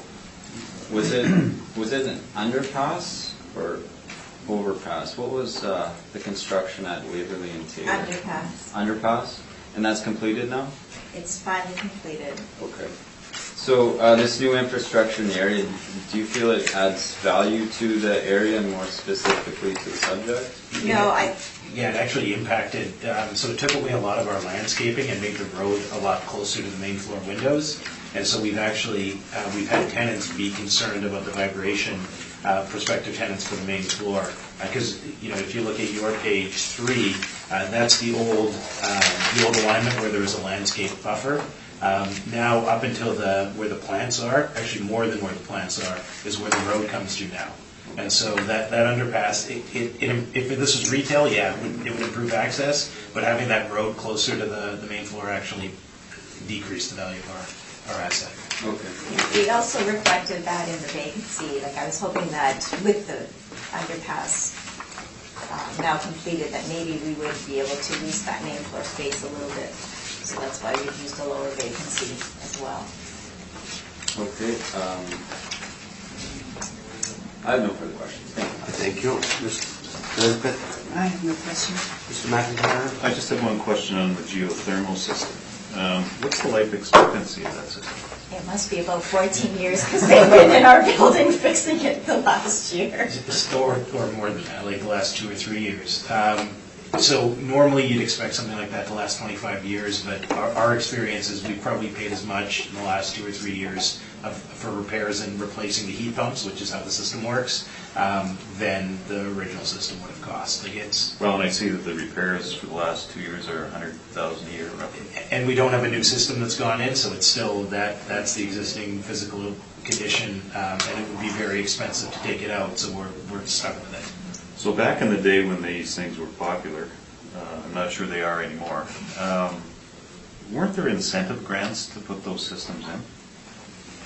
was it an underpass or overpass? What was the construction at Waverly and Taylor? Underpass. Underpass? And that's completed now? It's finally completed. Okay. So this new infrastructure in the area, do you feel it adds value to the area and more specifically to the subject? No, Yeah, it actually impacted, so it took away a lot of our landscaping and made the road a lot closer to the main floor windows. And so we've actually, we've had tenants be concerned about the vibration, prospective tenants for the main floor. Because, if you look at your page 3, that's the old alignment where there was a landscape buffer. Now, up until where the plants are, actually more than where the plants are, is where the road comes to now. And so that underpass, if this was retail, yeah, it would improve access, but having that road closer to the main floor actually decreased the value of our asset. Okay. We also reflected that in the vacancy, like I was hoping that with the underpass now completed, that maybe we would be able to lease that main floor space a little bit. So that's why we've used a lower vacancy as well. Okay. I have no further questions. Thank you. Thank you. Mr. Elizabeth? I have no question. Mr. McIntyre? I just have one question on the geothermal system. What's the life expectancy of that system? It must be about 14 years because they've been in our building fixing it the last year. Or more than that, like the last 2 or 3 years. So normally you'd expect something like that to last 25 years, but our experience is we've probably paid as much in the last 2 or 3 years for repairs and replacing the heat pumps, which is how the system works, than the original system would have cost. Like it's. Well, and I see that the repairs for the last 2 years are $100,000 a year roughly. And we don't have a new system that's gone in, so it's still that's the existing physical condition, and it would be very expensive to take it out, so we're stuck with it. So back in the day when these things were popular, I'm not sure they are anymore, weren't there incentive grants to put those systems in?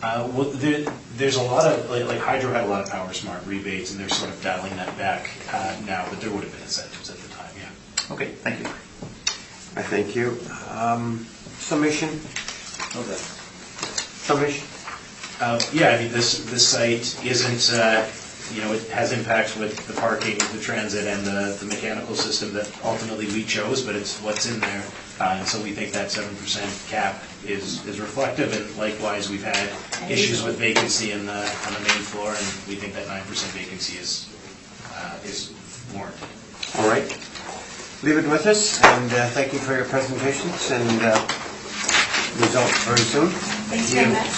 Well, there's a lot of, like Hydro had a lot of Power Smart rebates, and they're sort of dialing that back now, but there would have been incentives at the time, yeah. Okay, thank you. I thank you. Summation? Okay. Summation? Yeah, I mean, this site isn't, it has impacts with the parking, the transit, and the mechanical system that ultimately we chose, but it's what's in there. And so we think that 7% cap is reflective, and likewise, we've had issues with vacancy on the main floor, and we think that 9% vacancy is warranted. All right. Leave it with us, and thank you for your presentations, and results very soon. Thanks very much.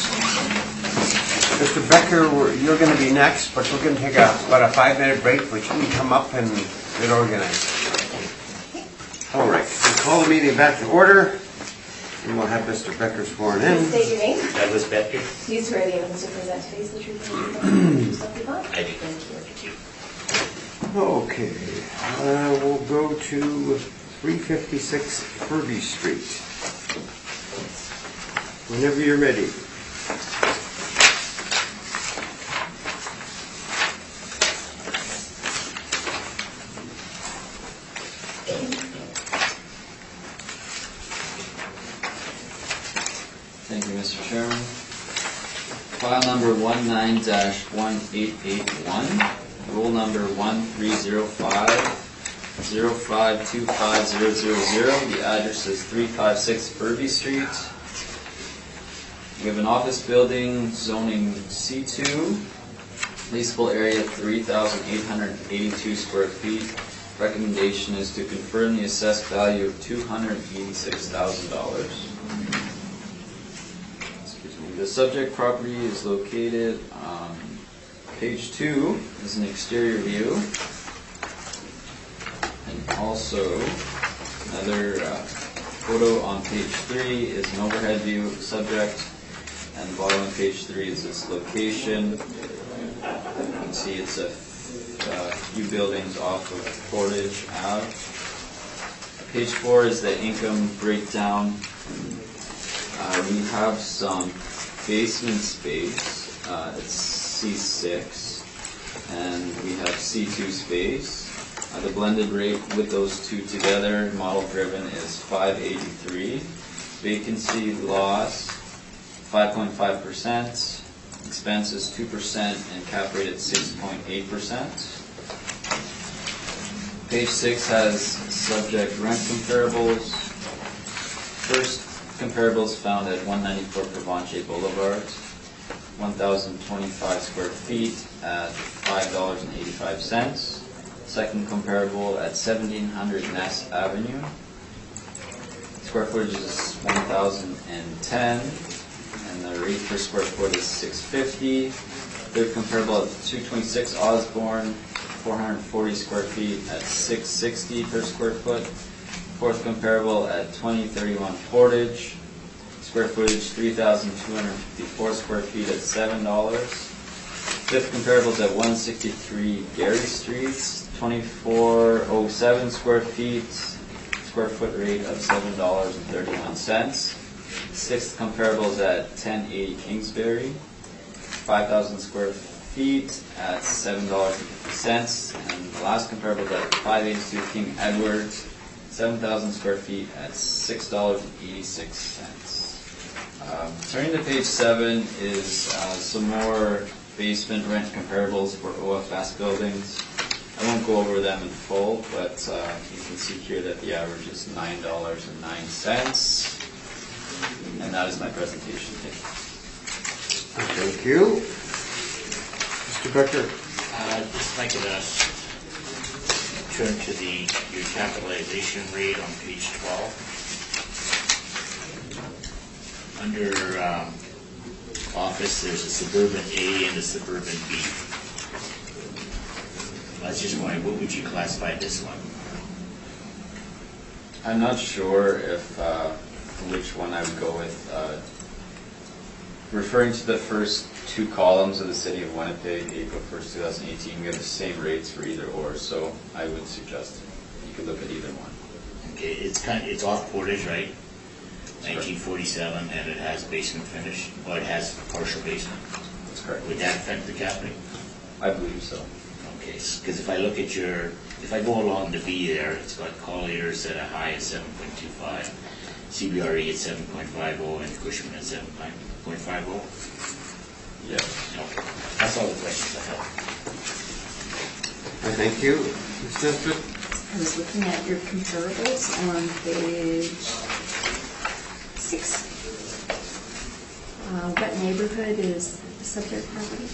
Mr. Becker, you're going to be next, but we're going to take about a 5-minute break, which you can come up and get organized. All right, we'll call the meeting back to order, and we'll have Mr. Becker sworn in. Please state your name. Douglas Becker. Do you swear the evidence you present today is the truth and the truth? I do. Thank you. Okay, we'll go to 356 Furby Street. Whenever you're ready. Thank you, Mr. Chairman. File number 19-1881, roll number 1305-0525000. The address is 356 Furby Street. We have an office building zoning C2, leasable area 3,882 square feet. Recommendation is to confirm the assessed value of $286,000. The subject property is located on page 2 is an exterior view, and also another photo on page 3 is an overhead view of the subject, and the bottom of page 3 is its location. You can see it's a few buildings off of Portage Ave. Page 4 is the income breakdown. We have some basement space, it's C6, and we have C2 space. The blended rate with those two together, model driven, is 583. Vacancy loss, 5.5%. Expenses 2%, and cap rate at 6.8%. Page 6 has subject rent comparables. First comparables found at 194 Provencher Boulevard, 1,025 square feet at $5.85. Second comparable at 1,700 Ness Avenue. Square footage is 1,010, and the rate per square foot is $6.50. Third comparable at 226 Osborne, 440 square feet at $6.60 per square foot. Fourth comparable at 2031 Portage, square footage 3,254 square feet at $7. Fifth comparable is at 163 Gary Street, 2407 square feet, square foot rate of $7.31. Sixth comparable is at 1080 Kingsbury, 5,000 square feet at $7.50. And the last comparable is at 582 King Edward, 7,000 square feet at $6.86. Turning to page 7 is some more basement rent comparables for OFS buildings. I won't go over them in full, but you can see here that the average is $9.09. And that is my presentation. Thank you. Mr. Becker? Just like to turn to your capitalization rate on page 12. Under office, there's a suburban A and a suburban B. I was just wondering, what would you classify this one? I'm not sure if which one I would go with. Referring to the first two columns of the city of Winnipeg, April 1st, 2018, we have the same rates for either or, so I would suggest you could look at either one. Okay, it's off Portage, right? 1947, and it has basement finish, or it has partial basement. That's correct. Would that affect the cap rate? I believe so. Okay, because if I look at if I go along the B there, it's got Collier's at a high of 7.25, CBRE at 7.50, and Cushman at 7.50. Yeah. No, that's all the questions I have. Thank you. Ms. Nesbitt? I was looking at your comparables on page 6. What neighborhood is the subject property?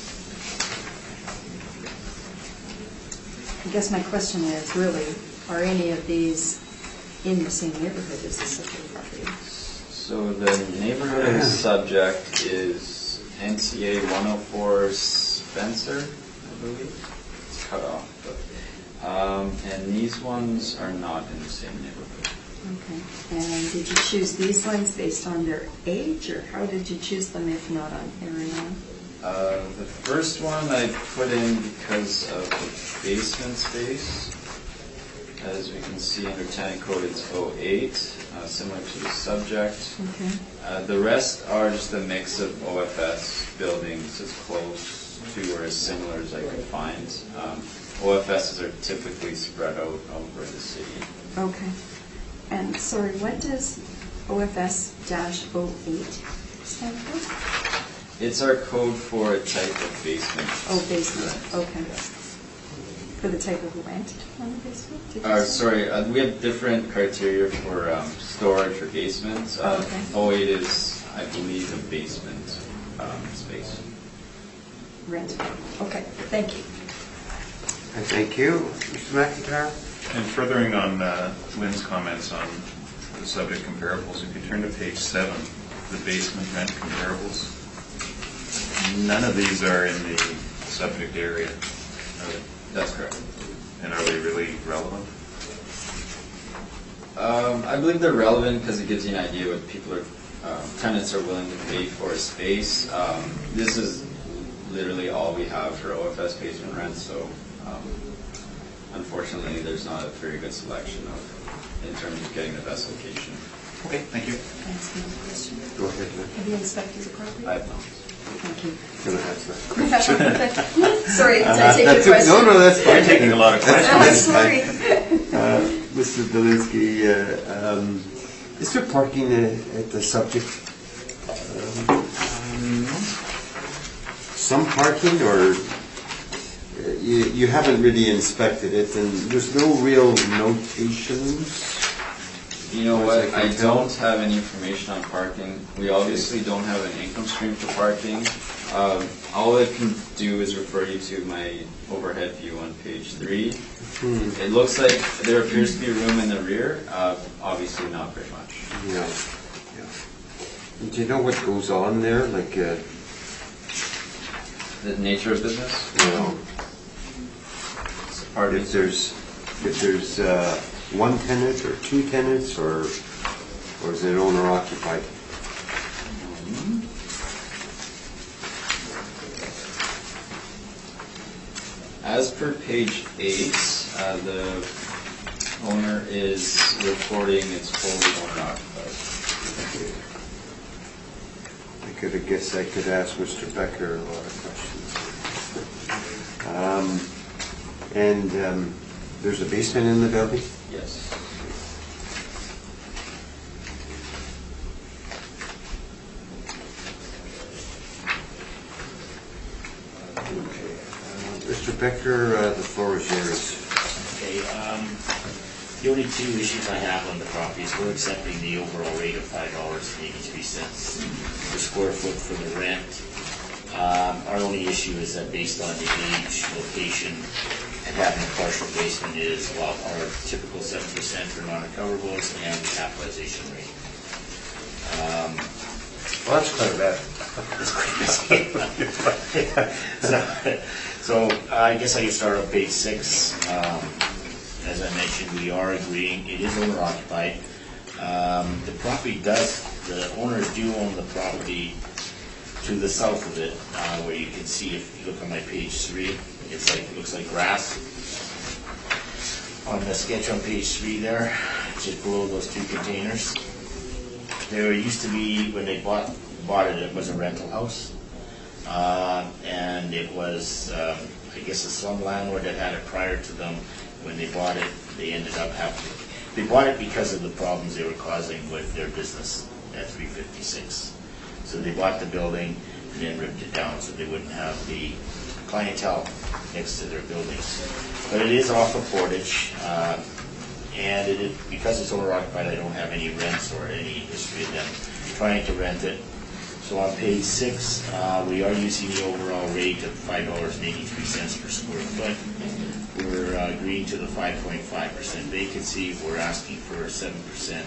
I guess my question is, really, are any of these in the same neighborhood as the subject property? So the neighborhood of the subject is NCA 104 Spencer, I believe. It's cut off, but and these ones are not in the same neighborhood. Okay. And did you choose these ones based on their age, or how did you choose them if not on area? The first one I put in because of the basement space. As we can see under tenant code, it's 08, similar to the subject. Okay. The rest are just a mix of OFS buildings as close to or as similar as I could find. OFSs are typically spread out over the city. Okay. And sorry, what does OFS-08 stand for? It's our code for a type of basement. Oh, basement, Rent. okay. For the type of rent on the basement? Did you say? Sorry, we have different criteria for storage or basement. Okay. 08 is, I believe, a basement space. Rent, okay, thank you. Thank you. Mr. McIntyre? And furthering on Lynn's comments on the subject comparables, if you turn to page 7, the basement rent comparables, none of these are in the subject area. That's correct. And are they really relevant? I believe they're relevant because it gives you an idea what tenants are willing to pay for a space. This is literally all we have for OFS basement rents, so unfortunately there's not a very good selection in terms of getting the best location. Okay, thank you. Can I ask another question? Go ahead, Lynn. Have you inspected the property? I have not. Thank you. Can I ask that? Sorry, did I take your That's it. question? No, that's fine. You're taking a lot of questions. I'm sorry. Mr. Delinsky, is there parking at the subject? Some parking, or you haven't really inspected it, and there's no real notations? You know Or what, is it I hotel? don't have any information on parking. We obviously don't have an income stream for parking. All I can do is refer you to my overhead view on page 3. It looks like there appears to be room in the rear, obviously not very much. Yeah. And do you know what goes on there? Like, The nature of business? Pardon? if there's one tenant or two tenants, or is it owner occupied? for page 8, the owner is reporting it's fully owner occupied. I guess I could ask Mr. Becker a lot of questions. There's a basement in the building? Yes. Okay. Mr. Becker, the floor is yours. Okay, the only two issues I have on the property is we're accepting the overall rate of $5.83 per square foot for the rent. Our only issue is that based on the age, location, and having a partial basement is, well, our typical 7% for non-recoverables and the capitalization rate. Well, that's quite bad. So I guess I can start on page 6. As I mentioned, we are agreeing, it is owner occupied. The property the owners do own the property to the south of it, where you can see, if you look on my page 3, it looks like grass. On the sketch on page 3 there, just below those two containers. There used to be, when they bought it was a rental house. And it was, I guess, a slum landlord that had it prior to them. When they bought it, they ended up they bought it because of the problems they were causing with their business at 356. So they bought the building and then ripped it down so they wouldn't have the clientele next to their buildings. But it is off of Portage, and because it's owner occupied, I don't have any rents or any history of them trying to rent it. So on page 6, we are using the overall rate of $5.83 per square foot. We're agreeing to the 5.5% vacancy. We're asking for a 7%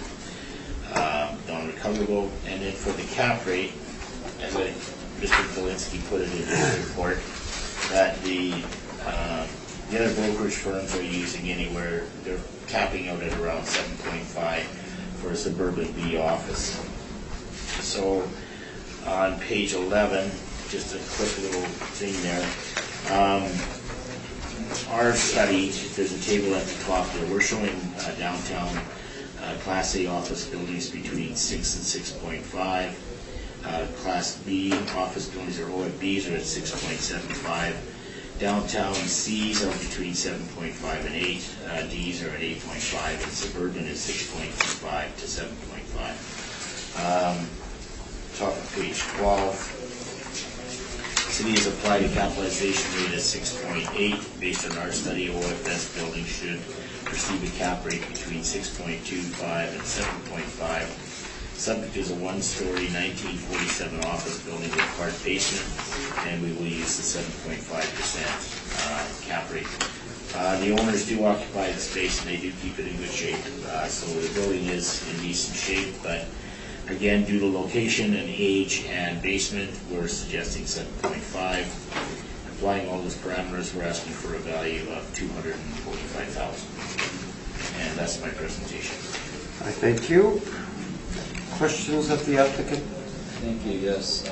non-recoverable. And then for the cap rate, as Mr. Dolinsky put it in his report, that the other brokerage firms are using anywhere, they're capping out at around 7.5 for a suburban B office. So on page 11, just a quick little thing there. Our study, there's a table at the top there. We're showing downtown Class A office buildings between 6 and 6.5. Class B office buildings or OFBs are at 6.75. Downtown Cs are between 7.5 and 8. Ds are at 8.5, and suburban is 6.25 to 7.5. Top of page 12. City has applied a capitalization rate of 6.8. Based on our study, OFS buildings should receive a cap rate between 6.25 and 7.5. Subject is a one-story 1947 office building with part basement, and we will use the 7.5% cap rate. The owners do occupy the space, and they do keep it in good shape. So the building is in decent shape, but again, due to location and age and basement, we're suggesting 7.5. Applying all those parameters, we're asking for a value of $245,000. And that's my presentation. I thank you. Questions of the applicant? Thank you, yes.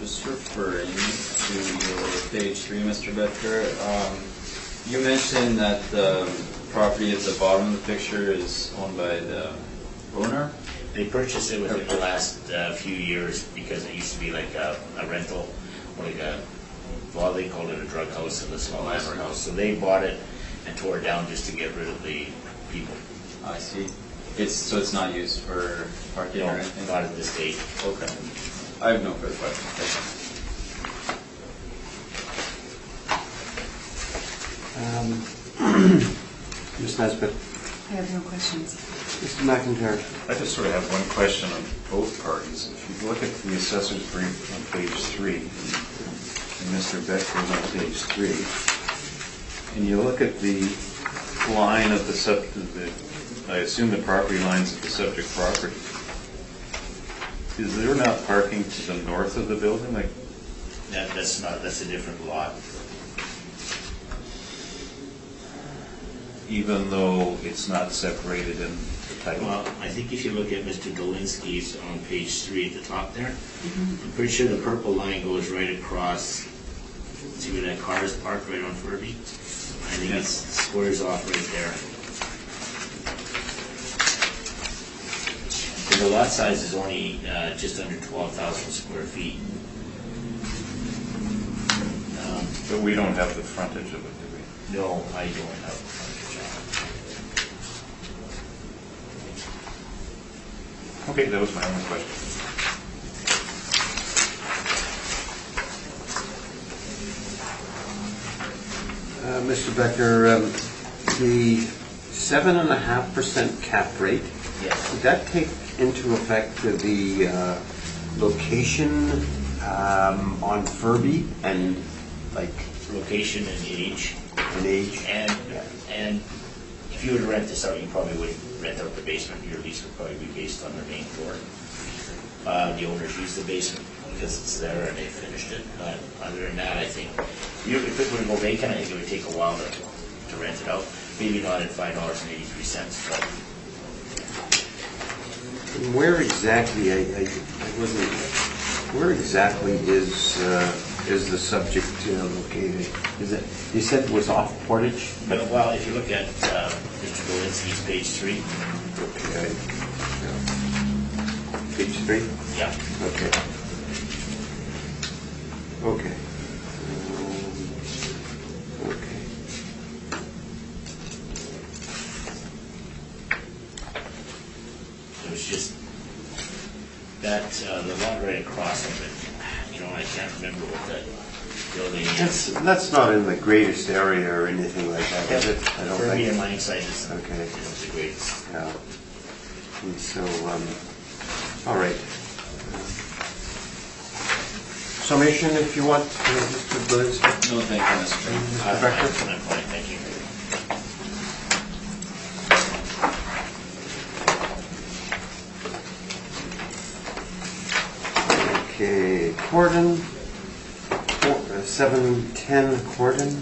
Just referring to your page 3, Mr. Becker, you mentioned that the property at the bottom of the picture is owned by the owner? They purchased it within the last few years because it used to be like a rental, well, they called it a drug house and a small hammer house. So they bought it and tore it down just to get rid of the people. I see. So it's not used for parking or anything? Not at this date. Okay. I have no further questions. Thank you. Ms. Nesbitt. I have no questions. Mr. McIntyre. I just sort of have one question on both parties. If you look at the assessor's brief on page 3, and Mr. Becker's on page 3, and you look at the line of I assume the property lines of the subject property, is there not parking to the north of the building? That's a different lot. Even though it's not separated in the title? Well, I think if you look at Mr. Dolinsky's on page 3 at the top there, I'm pretty sure the purple line goes right across See where that car is parked right on Furby? I think it squares off right there. The lot size is only just under 12,000 square feet. But we don't have the frontage of it, do we? No, I don't have the frontage on it. Okay, that was my only question. Mr. Becker, the 7.5% cap rate, Yes. would that take into effect the location on Furby and like Location and age. an age? And if you were to rent this out, you probably wouldn't rent out the basement. Your lease would probably be based on the main floor. The owners use the basement because it's there and they finished it. But other than that, I think, if it were to go vacant, I think it would take a while to rent it out. Maybe not at $5.83, but Where exactly, I wasn't, where exactly is the subject located? Is it, you said it was off Portage? well, if you look at Mr. Golinsky's page 3, Okay. Page 3? yeah, Okay. Okay. Okay. it was just that, the lot right across from it, I can't remember what that building is. That's not in the greatest area or anything like that, is it? I don't Furby and think. Langside is Okay. the greatest. Yeah. And so, all right. Summation, if you want, Mr. Bliss. No, thank you, Mr. Chairman. Mr. Becker? I'm fine, thank you. Okay, Corden, 710 Corden. The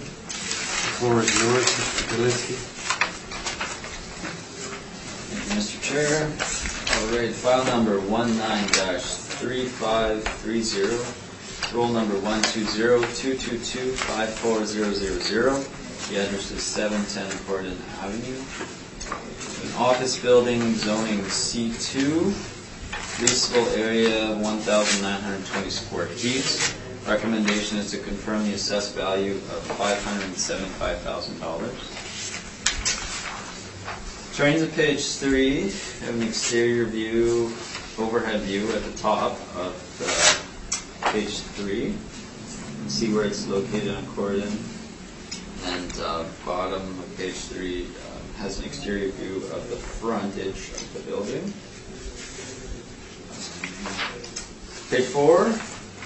floor is yours, Mr. Galinsky. Thank you, Mr. Chair. All right, file number 19-3530, roll number 120-222-54000. The address is 710 Corden Avenue. An office building, zoning C2, leasable area 1,920 square feet. Recommendation is to confirm the assessed value of $575,000. Turning to page 3, we have an exterior view, overhead view at the top of page 3. You can see where it's located on Corden. And bottom of page 3 has an exterior view of the frontage of the building. Page 4,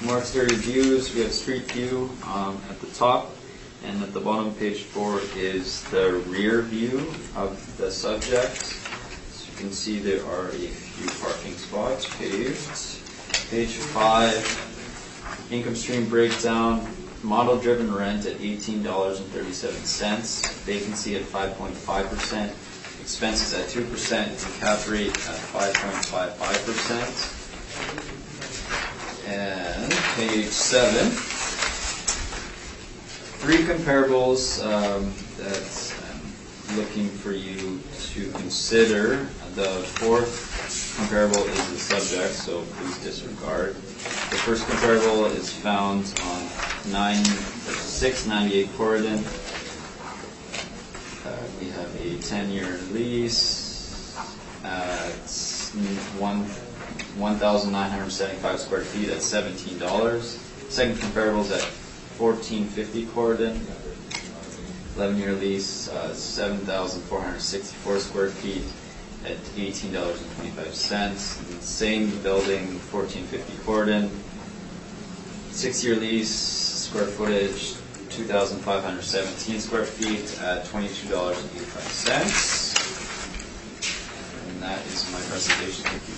more exterior views. We have street view at the top, and at the bottom of page 4 is the rear view of the subject. As you can see, there are a few parking spots paved. Page 5, income stream breakdown. Model-driven rent at $18.37, vacancy at 5.5%, expenses at 2%, and cap rate at 5.55%. And page 7, 3 comparables that I'm looking for you to consider. The 4th comparable is the subject, so please disregard. The first comparable is found on 698 Corridon. We have a 10-year lease at 1,975 square feet at $17. Second comparable is at 1450 Corridon. 11-year lease, 7,464 square feet at $18.25. Same building, 1450 Corden. 6-year lease, square footage, 2,517 square feet at $22.85. And that is my presentation. Thank you.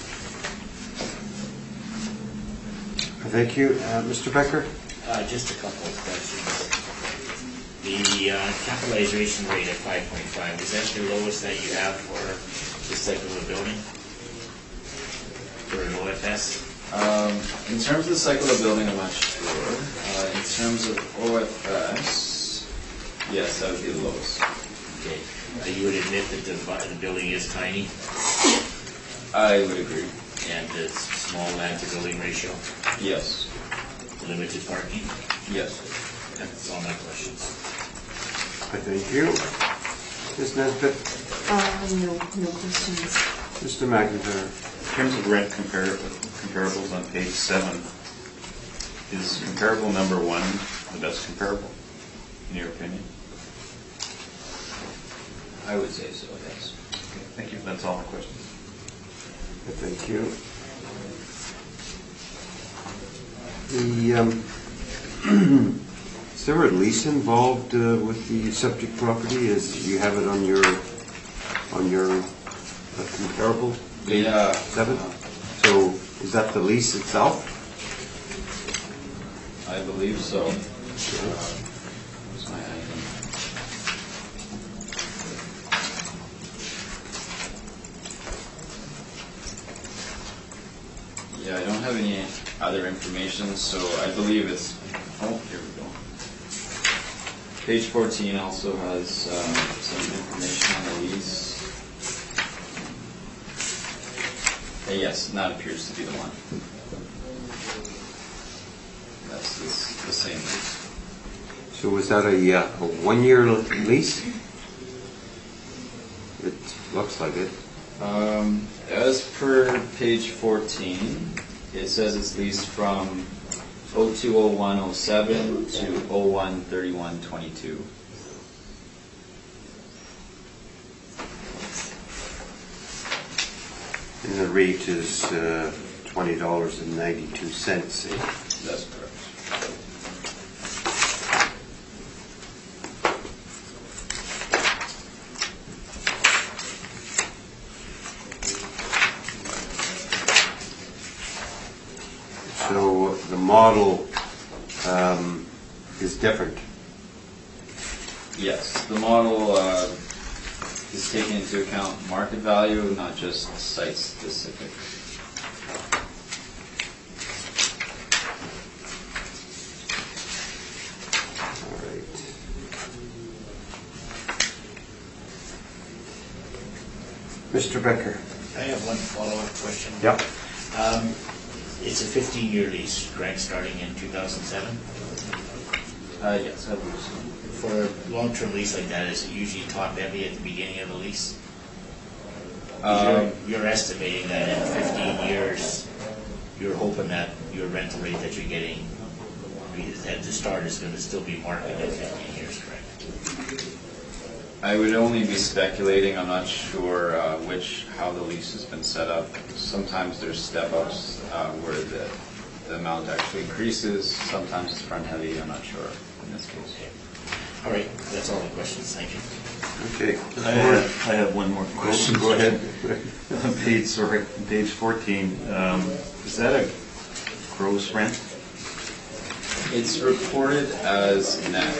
Thank you. Mr. Becker? Just a couple of questions. The capitalization rate at 5.5, is that the lowest that you have for this type of a building? For an OFS? In terms of the cycle of building, I'm not sure. In terms of OFS, yes, that would be the lowest. Okay. You would admit that the building is tiny I would agree. and the small land to building ratio, Yes. limited parking? Yes. That's all my questions. Thank you. Ms. Nesbit, No questions. Mr. McIntyre. In terms of rent comparables on page 7, is comparable number 1 the best comparable, in your opinion? I would say so, yes. Okay, thank you, that's all my questions. Thank you. Is there a lease involved with the subject property? As you have it on your comparable? page Yeah. 7? So is that the lease itself? I believe so. Where's my item? Yeah, I don't have any other information, so I believe it's, oh, here we go. Page 14 also has some information on the lease. Yes, and that appears to be the one. That's the same lease. So was that a one-year lease? It looks like it. As per page 14, it says it's leased from 02/01/07 to 01/31/22. And the rate is $20.92. That's correct. So the model is different. Yes, the model is taking into account market value, not just site specific. All right. Mr. Becker. I have one follow-up question. Yep. It's a 15-year lease, correct, starting in 2007? Yes, I believe so. For a long-term lease like that, is it usually top-heavy at the beginning of the lease? You're estimating that in 15 years, you're hoping that your rental rate that you're getting at the start is going to still be market at 15 years, correct? I would only be speculating. I'm not sure how the lease has been set up. Sometimes there's step-ups where the amount actually increases. Sometimes it's front-heavy. I'm not sure in this case. All right, that's all the questions. Thank you. Okay. I have one more question. Go ahead. On page 14, is that a gross rent? It's reported as net.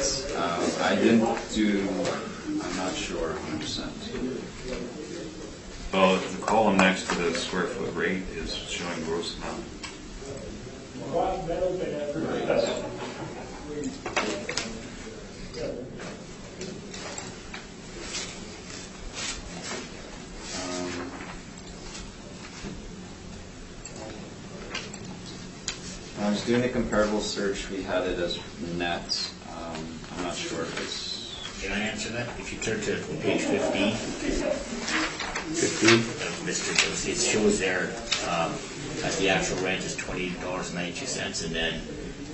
I'm not sure 100%. Well, the column next to the square foot rate is showing gross amount. When I was doing the comparable search, we had it as net. I'm not sure if it's... Can I answer that? If you turn to page 15, 15? Mr. Jones, it shows there that the actual rent is $20.92, and then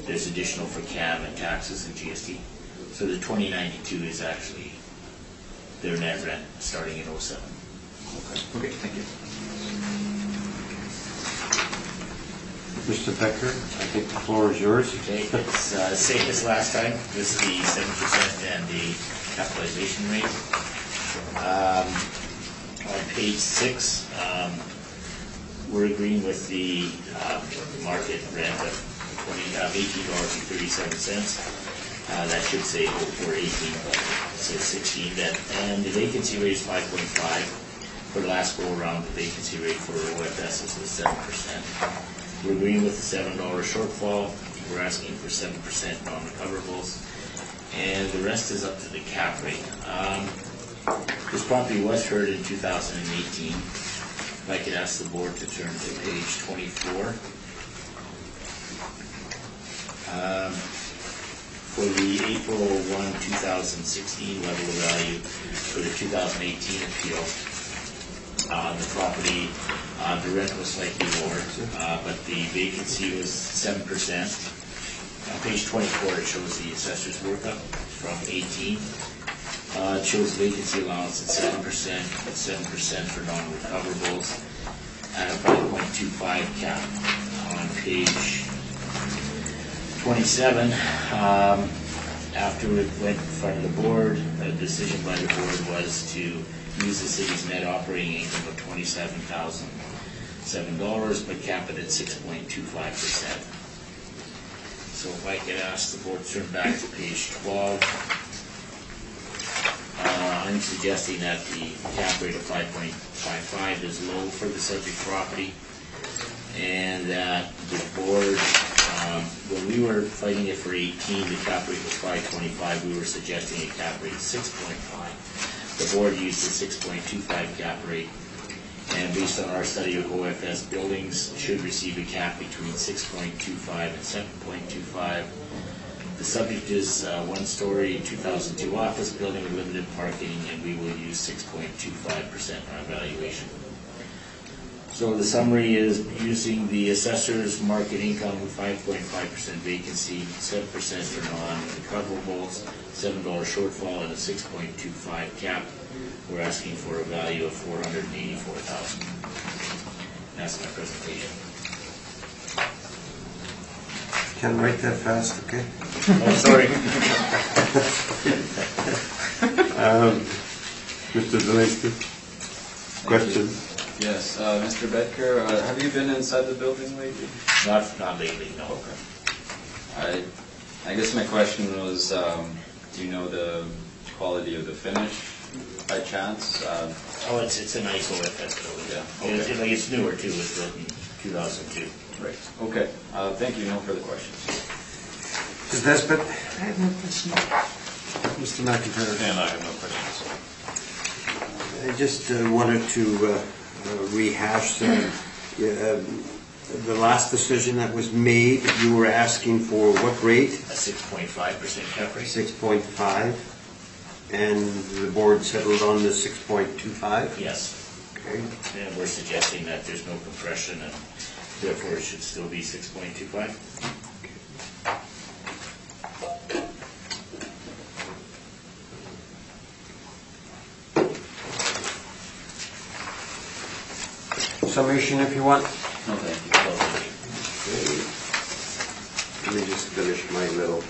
there's additional for CAM and taxes and GST. So the $20.92 is actually their net rent starting in 07. Okay, thank you. Mr. Becker, I think the floor is yours. Okay, it's the same as last time. This is the 7% and the capitalization rate. On page 6, we're agreeing with the market rent of $18.37. That should say 0418, but it says 16 then. And the vacancy rate is 5.5. For the last go around, the vacancy rate for OFS was 7%. We're agreeing with the $7 shortfall. We're asking for 7% non-recoverables, and the rest is up to the cap rate. This property was heard in 2018. If I could ask the board to turn to page 24. For the April 1, 2016 level of value for the 2018 appeal, the property, the rent was slightly lower, but the vacancy was 7%. On page 24, it shows the assessor's workup from 18. It shows vacancy allowance at 7%, 7% for non-recoverables, and a 5.25 cap. On page 27, after it went in front of the board, a decision by the board was to use the city's net operating income of $27,007, but cap it at 6.25%. So if I could ask the board to turn back to page 12, I'm suggesting that the cap rate of 5.55 is low for the subject property, and that the board, when we were fighting it for 18, the cap rate was 5.25. We were suggesting a cap rate of 6.5. The board used the 6.25 cap rate, and based on our study of OFS buildings, should receive a cap between 6.25 and 7.25. The subject is one-story 2002 office building with limited parking, and we will use 6.25% on valuation. So the summary is using the assessor's market income with 5.5% vacancy, 7% for non-recoverables, $7 shortfall, and a 6.25 cap. We're asking for a value of $484,000. That's my presentation. Can't write that fast, okay? Oh, sorry. Mr. Zelinski, question? Yes, Mr. Bedker, have you been inside the building lately? Not lately, no. Okay. I guess my question was, do you know the quality of the finish by chance? Oh, it's a nice OFS building. Yeah, okay. It's newer too. It was built in 2002. Right. Okay. Thank you. No further questions. Ms. Nesbitt? I have no questions. Mr. McIntyre? And I have no questions. I just wanted to rehash the last decision that was made. You were asking for what rate? A 6.5% cap rate. 6.5, and the board settled on the 6.25? Yes. Okay. And we're suggesting that there's no compression, and therefore it should still be 6.25. Summation if you want. No, thank you. Okay. Let me just finish my little.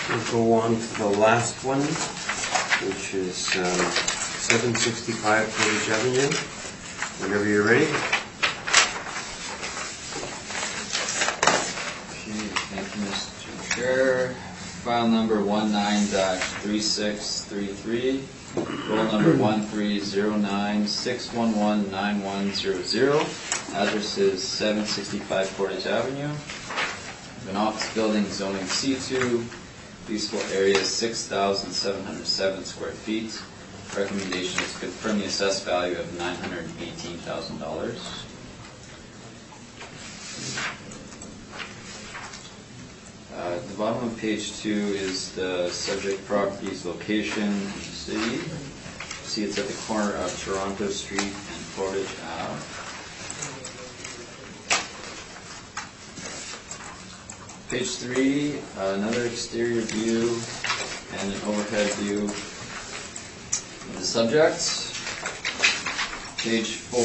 We'll go on to the last one, which is 765 Portage Avenue. Whenever you're ready. Thank you, Mr. Chair. File number 19-3633, roll number 1309-611-9100. Address is 765 Portage Avenue. An office building zoning C2, useful area is 6,707 square feet. Recommendation is to confirm the assessed value of $918,000. At the bottom of page 2 is the subject property's location in the city. See, it's at the corner of Toronto Street and Portage Ave. Page 3, another exterior view and an overhead view of the subject. Page 4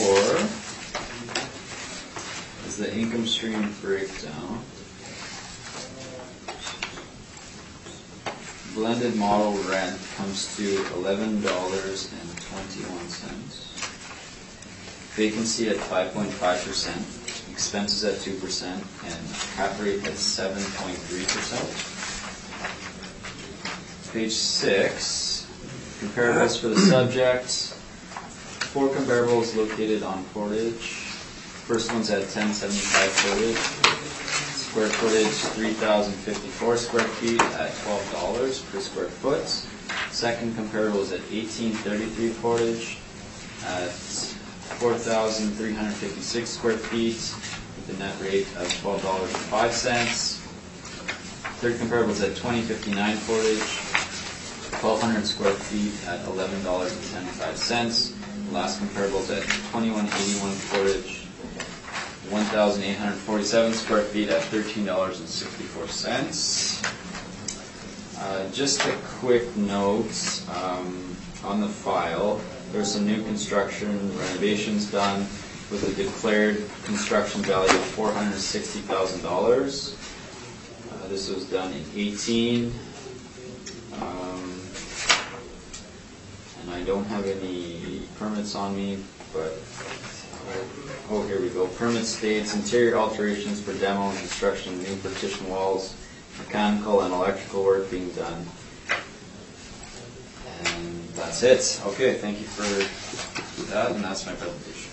is the income stream breakdown. Blended model rent comes to $11.21. Vacancy at 5.5%, expenses at 2%, and cap rate at 7.3%. Page 6, comparables for the subject. 4 comparables located on Portage. First one's at 1075 Portage. Square footage 3,054 square feet at $12 per square foot. Second comparable is at 1833 Portage at 4,356 square feet with a net rate of $12.05. Third comparable is at 2059 Portage, 1,200 square feet at $11.75. Last comparable is at 2181 Portage, 1,847 square feet at $13.64. Just a quick note on the file. There's some new construction renovations done with a declared construction value of $460,000. This was done in 18. And I don't have any permits on me, but, oh, here we go. Permit states interior alterations for demo and construction of new partition walls, mechanical and electrical work being done. And that's it. Okay, thank you for that, and that's my presentation.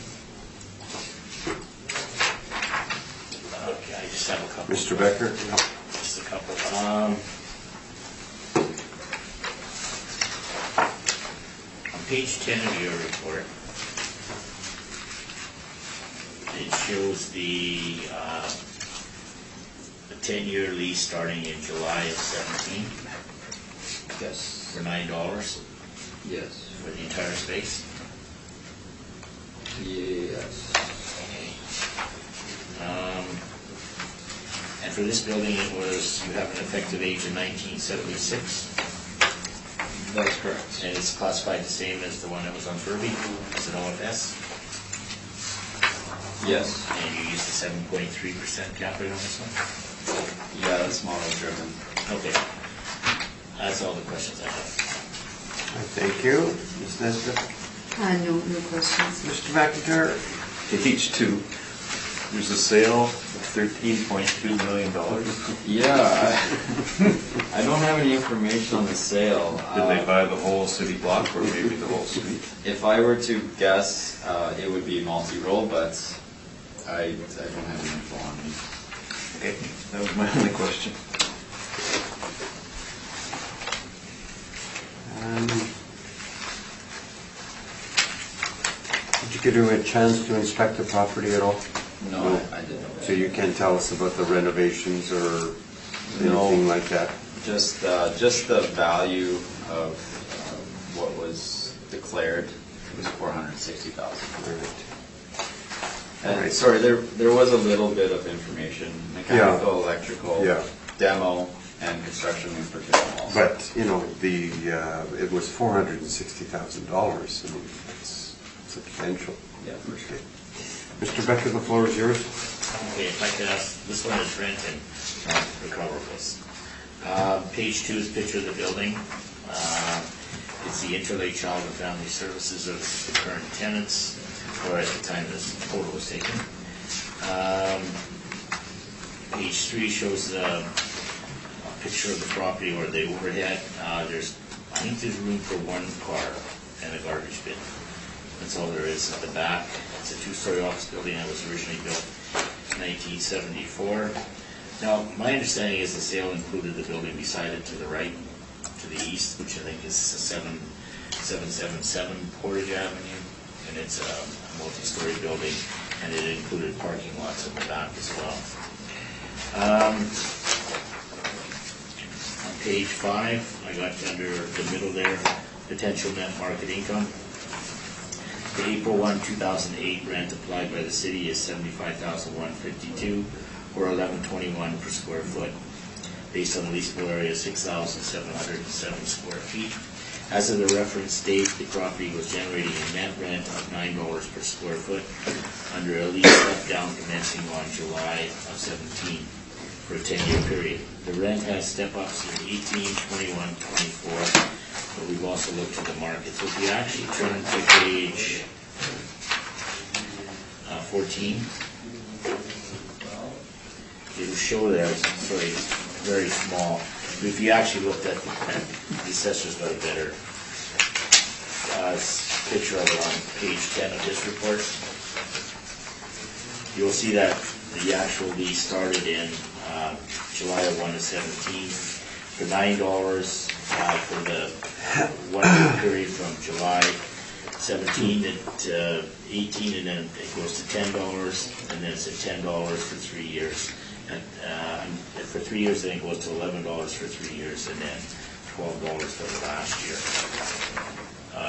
Okay, I just have a couple. Mr. Becker? Just a couple. On page 10 of your report, it shows the 10-year lease starting in July of 17 Yes. for $9 Yes. for the entire space. Yes. Okay. And for this building, it was, you have an effective age of 1976, That's correct. and it's classified the same as the one that was on Furby, as an OFS, Yes. and you used the 7.3% cap rate on this one? Yeah, that's model driven. Okay. That's all the questions I have. Thank you. Ms. Nesbitt? No questions. Mr. McIntyre? Page 2, there's a sale of $13.2 million. Yeah, I don't have any information on the sale. Did they buy the whole city block or maybe the whole street? If I were to guess, it would be multi-roll, but I don't have any info on me. Okay, that was my only question. Did you get a chance to inspect the property at all? No, I didn't. So you can't tell us about the renovations or No. anything like that? Just the value of what was declared was $460,000. And Alright. sorry, there was a little bit of information: mechanical, electrical, Yeah. demo, and construction of partition walls. But, you know, it was $460,000. I mean, it's substantial. Yeah, for sure. Mr. Becker, the floor is yours. Okay, if I could ask, this one is rent and recoverables. Page 2 is a picture of the building. It's the Interlake Child and Family Services of the current tenants, or at the time this photo was taken. Page 3 shows a picture of the property or the overhead. I think there's room for one car and a garbage bin. That's all there is at the back. It's a 2-story office building that was originally built in 1974. Now, my understanding is the sale included the building beside it to the right, to the east, which I think is 777 Portage Avenue, and it's a multi-story building, and it included parking lots in the back as well. On page 5, I got under the middle there, potential net market income. The April 1, 2008 rent applied by the city is $75,152 or $11.21 per square foot, based on the leasable area of 6,707 square feet. As of the reference date, the property was generating a net rent of $9 per square foot under a lease step-down commencing on July of 17 for a 10-year period. The rent has step-ups in 18, 21, 24, but we've also looked at the market. So if you actually turn to page 14, it will show there, sorry, very small, If you actually looked at the assessor's got a better picture of it on page 10 of this report. You'll see that the actual lease started in July of 1 of 17 for $9 for the 1 year period from July 17 to 18, and then it goes to $10, and then it's at $10 for 3 years. And for 3 years, then it goes to $11 for 3 years, and then $12 for the last year,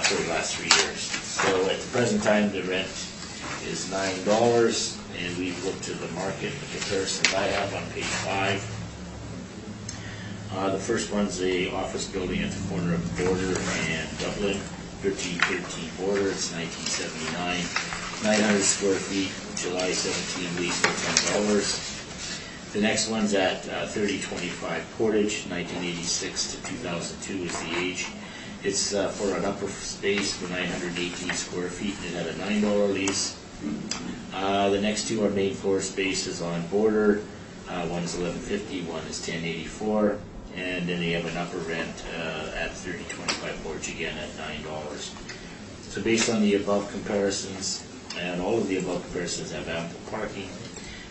for the last 3 years. So at the present time, the rent is $9, and we've looked to the market, the comparisons I have on page 5. The first one's a office building at the corner of Border and Dublin, 1313 Border, it's 1979, 900 square feet, July 17 lease for $10. The next one's at 3025 Portage, 1986 to 2002 is the age. It's for an upper space for 918 square feet, and it had a $9 lease. The next two are main floor spaces on Border. One is 1150, one is 1084, and then they have an upper rent at 3025 Portage again at $9. So based on the above comparisons, and all of the above comparisons have ample parking.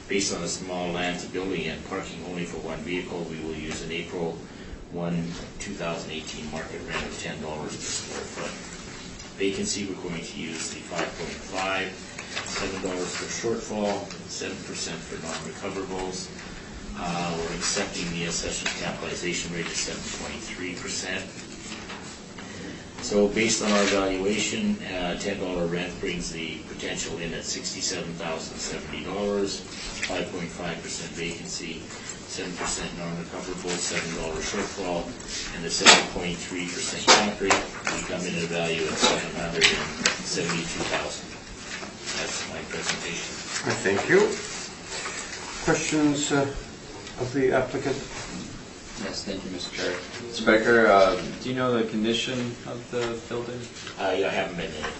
Based on a small land to building and parking only for one vehicle, we will use an April 1, 2018 market rent of $10 per square foot. Vacancy, we're going to use the 5.5, $7 for shortfall, 7% for non-recoverables. We're accepting the assessment capitalization rate of 7.3%. So based on our valuation, $10 rent brings the potential in at $67,070, 5.5% vacancy, 7% non-recoverable, $7 shortfall, and the 7.3% cap rate, we come in at a value of $772,000. That's my presentation. Thank you. Questions of the applicant? Yes, thank you, Mr. Chair. Mr. Becker, do you know the condition of the building? I haven't been in it.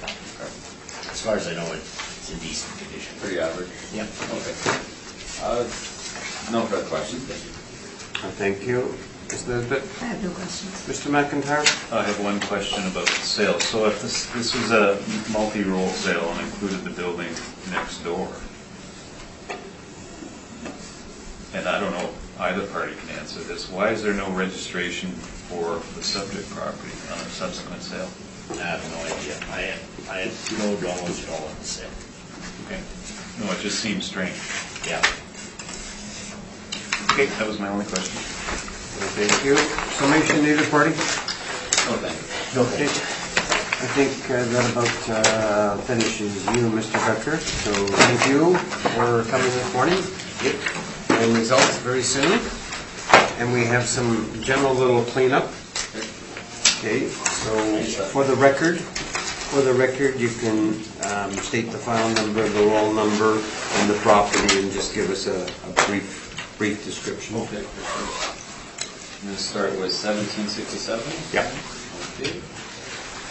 As far as I know, it's in decent condition. Pretty average? Yep. Okay. No further questions, thank you. Thank you. Ms. Nesbitt? I have no questions. Mr. McIntyre? I have one question about the sale. So if this was a multi-role sale and included the building next door, and I don't know if either party can answer this, why is there no registration for the subject property on a subsequent sale? I have no idea. I have no knowledge at all on the sale. Okay. No, it just seems strange. Yeah. Okay, that was my only question. Thank you. Summation needed, party? Oh, thank you. Okay. I think that about finishes you, Mr. Becker. So thank you for coming this morning. Yep. And results very soon. And we have some general little cleanup. Okay, so for the record, you can state the file number, the roll number, and the property, and just give us a brief description. Okay. I'm going to start with 1767. Yeah. Okay.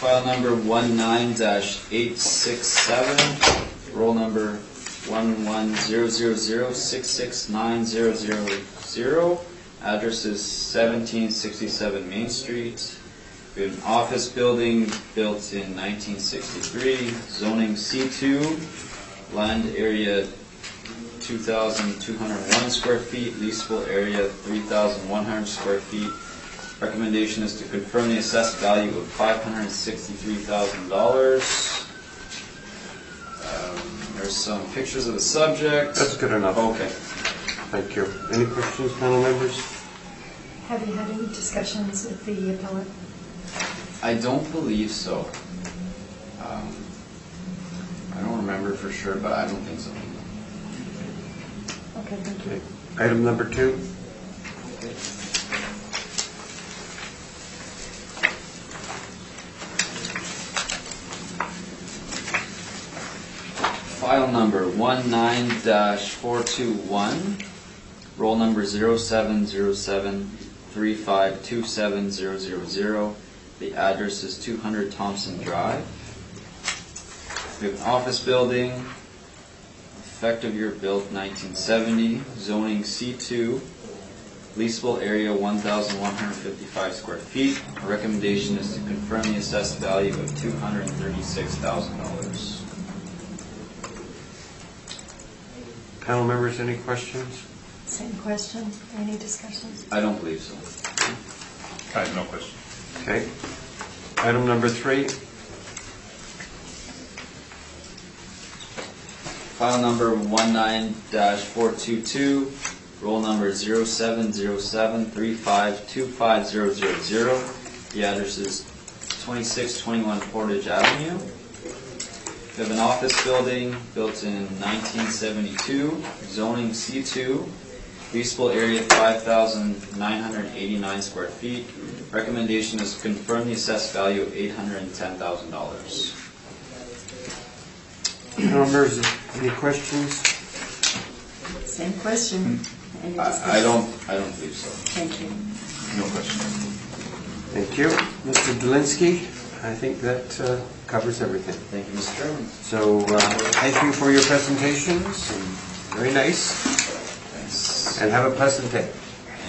File number 19-867, roll number 1100066900, address is 1767 Main Street. We have an office building built in 1963, zoning C2, land area 2,201 square feet, leasable area 3,100 square feet. Recommendation is to confirm the assessed value of $563,000. There's some pictures of the subject. That's good enough. Okay. Thank you. Any questions, panel members? Have you had any discussions with the appellant? I don't believe so. I don't remember for sure, but I don't think so. Okay, thank you. Okay. Item number 2. Okay. File number 19-421, roll number 0707352700. The address is 200 Thompson Drive. We have an office building, effective year built 1970, zoning C2, Leasable area 1,155 square feet. Our recommendation is to confirm the assessed value of $236,000. Panel members, any questions? Same question, any discussions? I don't believe so. I have no question. Okay. Item number 3. File number 19-422, roll number 0707352500. The address is 2621 Portage Avenue. We have an office building built in 1972, zoning C2, leasable area 5,989 square feet. Recommendation is to confirm the assessed value of $810,000. Panel members, any questions? Same question, any discussion? I don't believe so. Thank you. No question. Thank you. Mr. Dolinsky, I think that covers everything. Thank you, Mr. Chairman. So, thank you for your presentations, and very nice, Thanks. and have a pleasant day.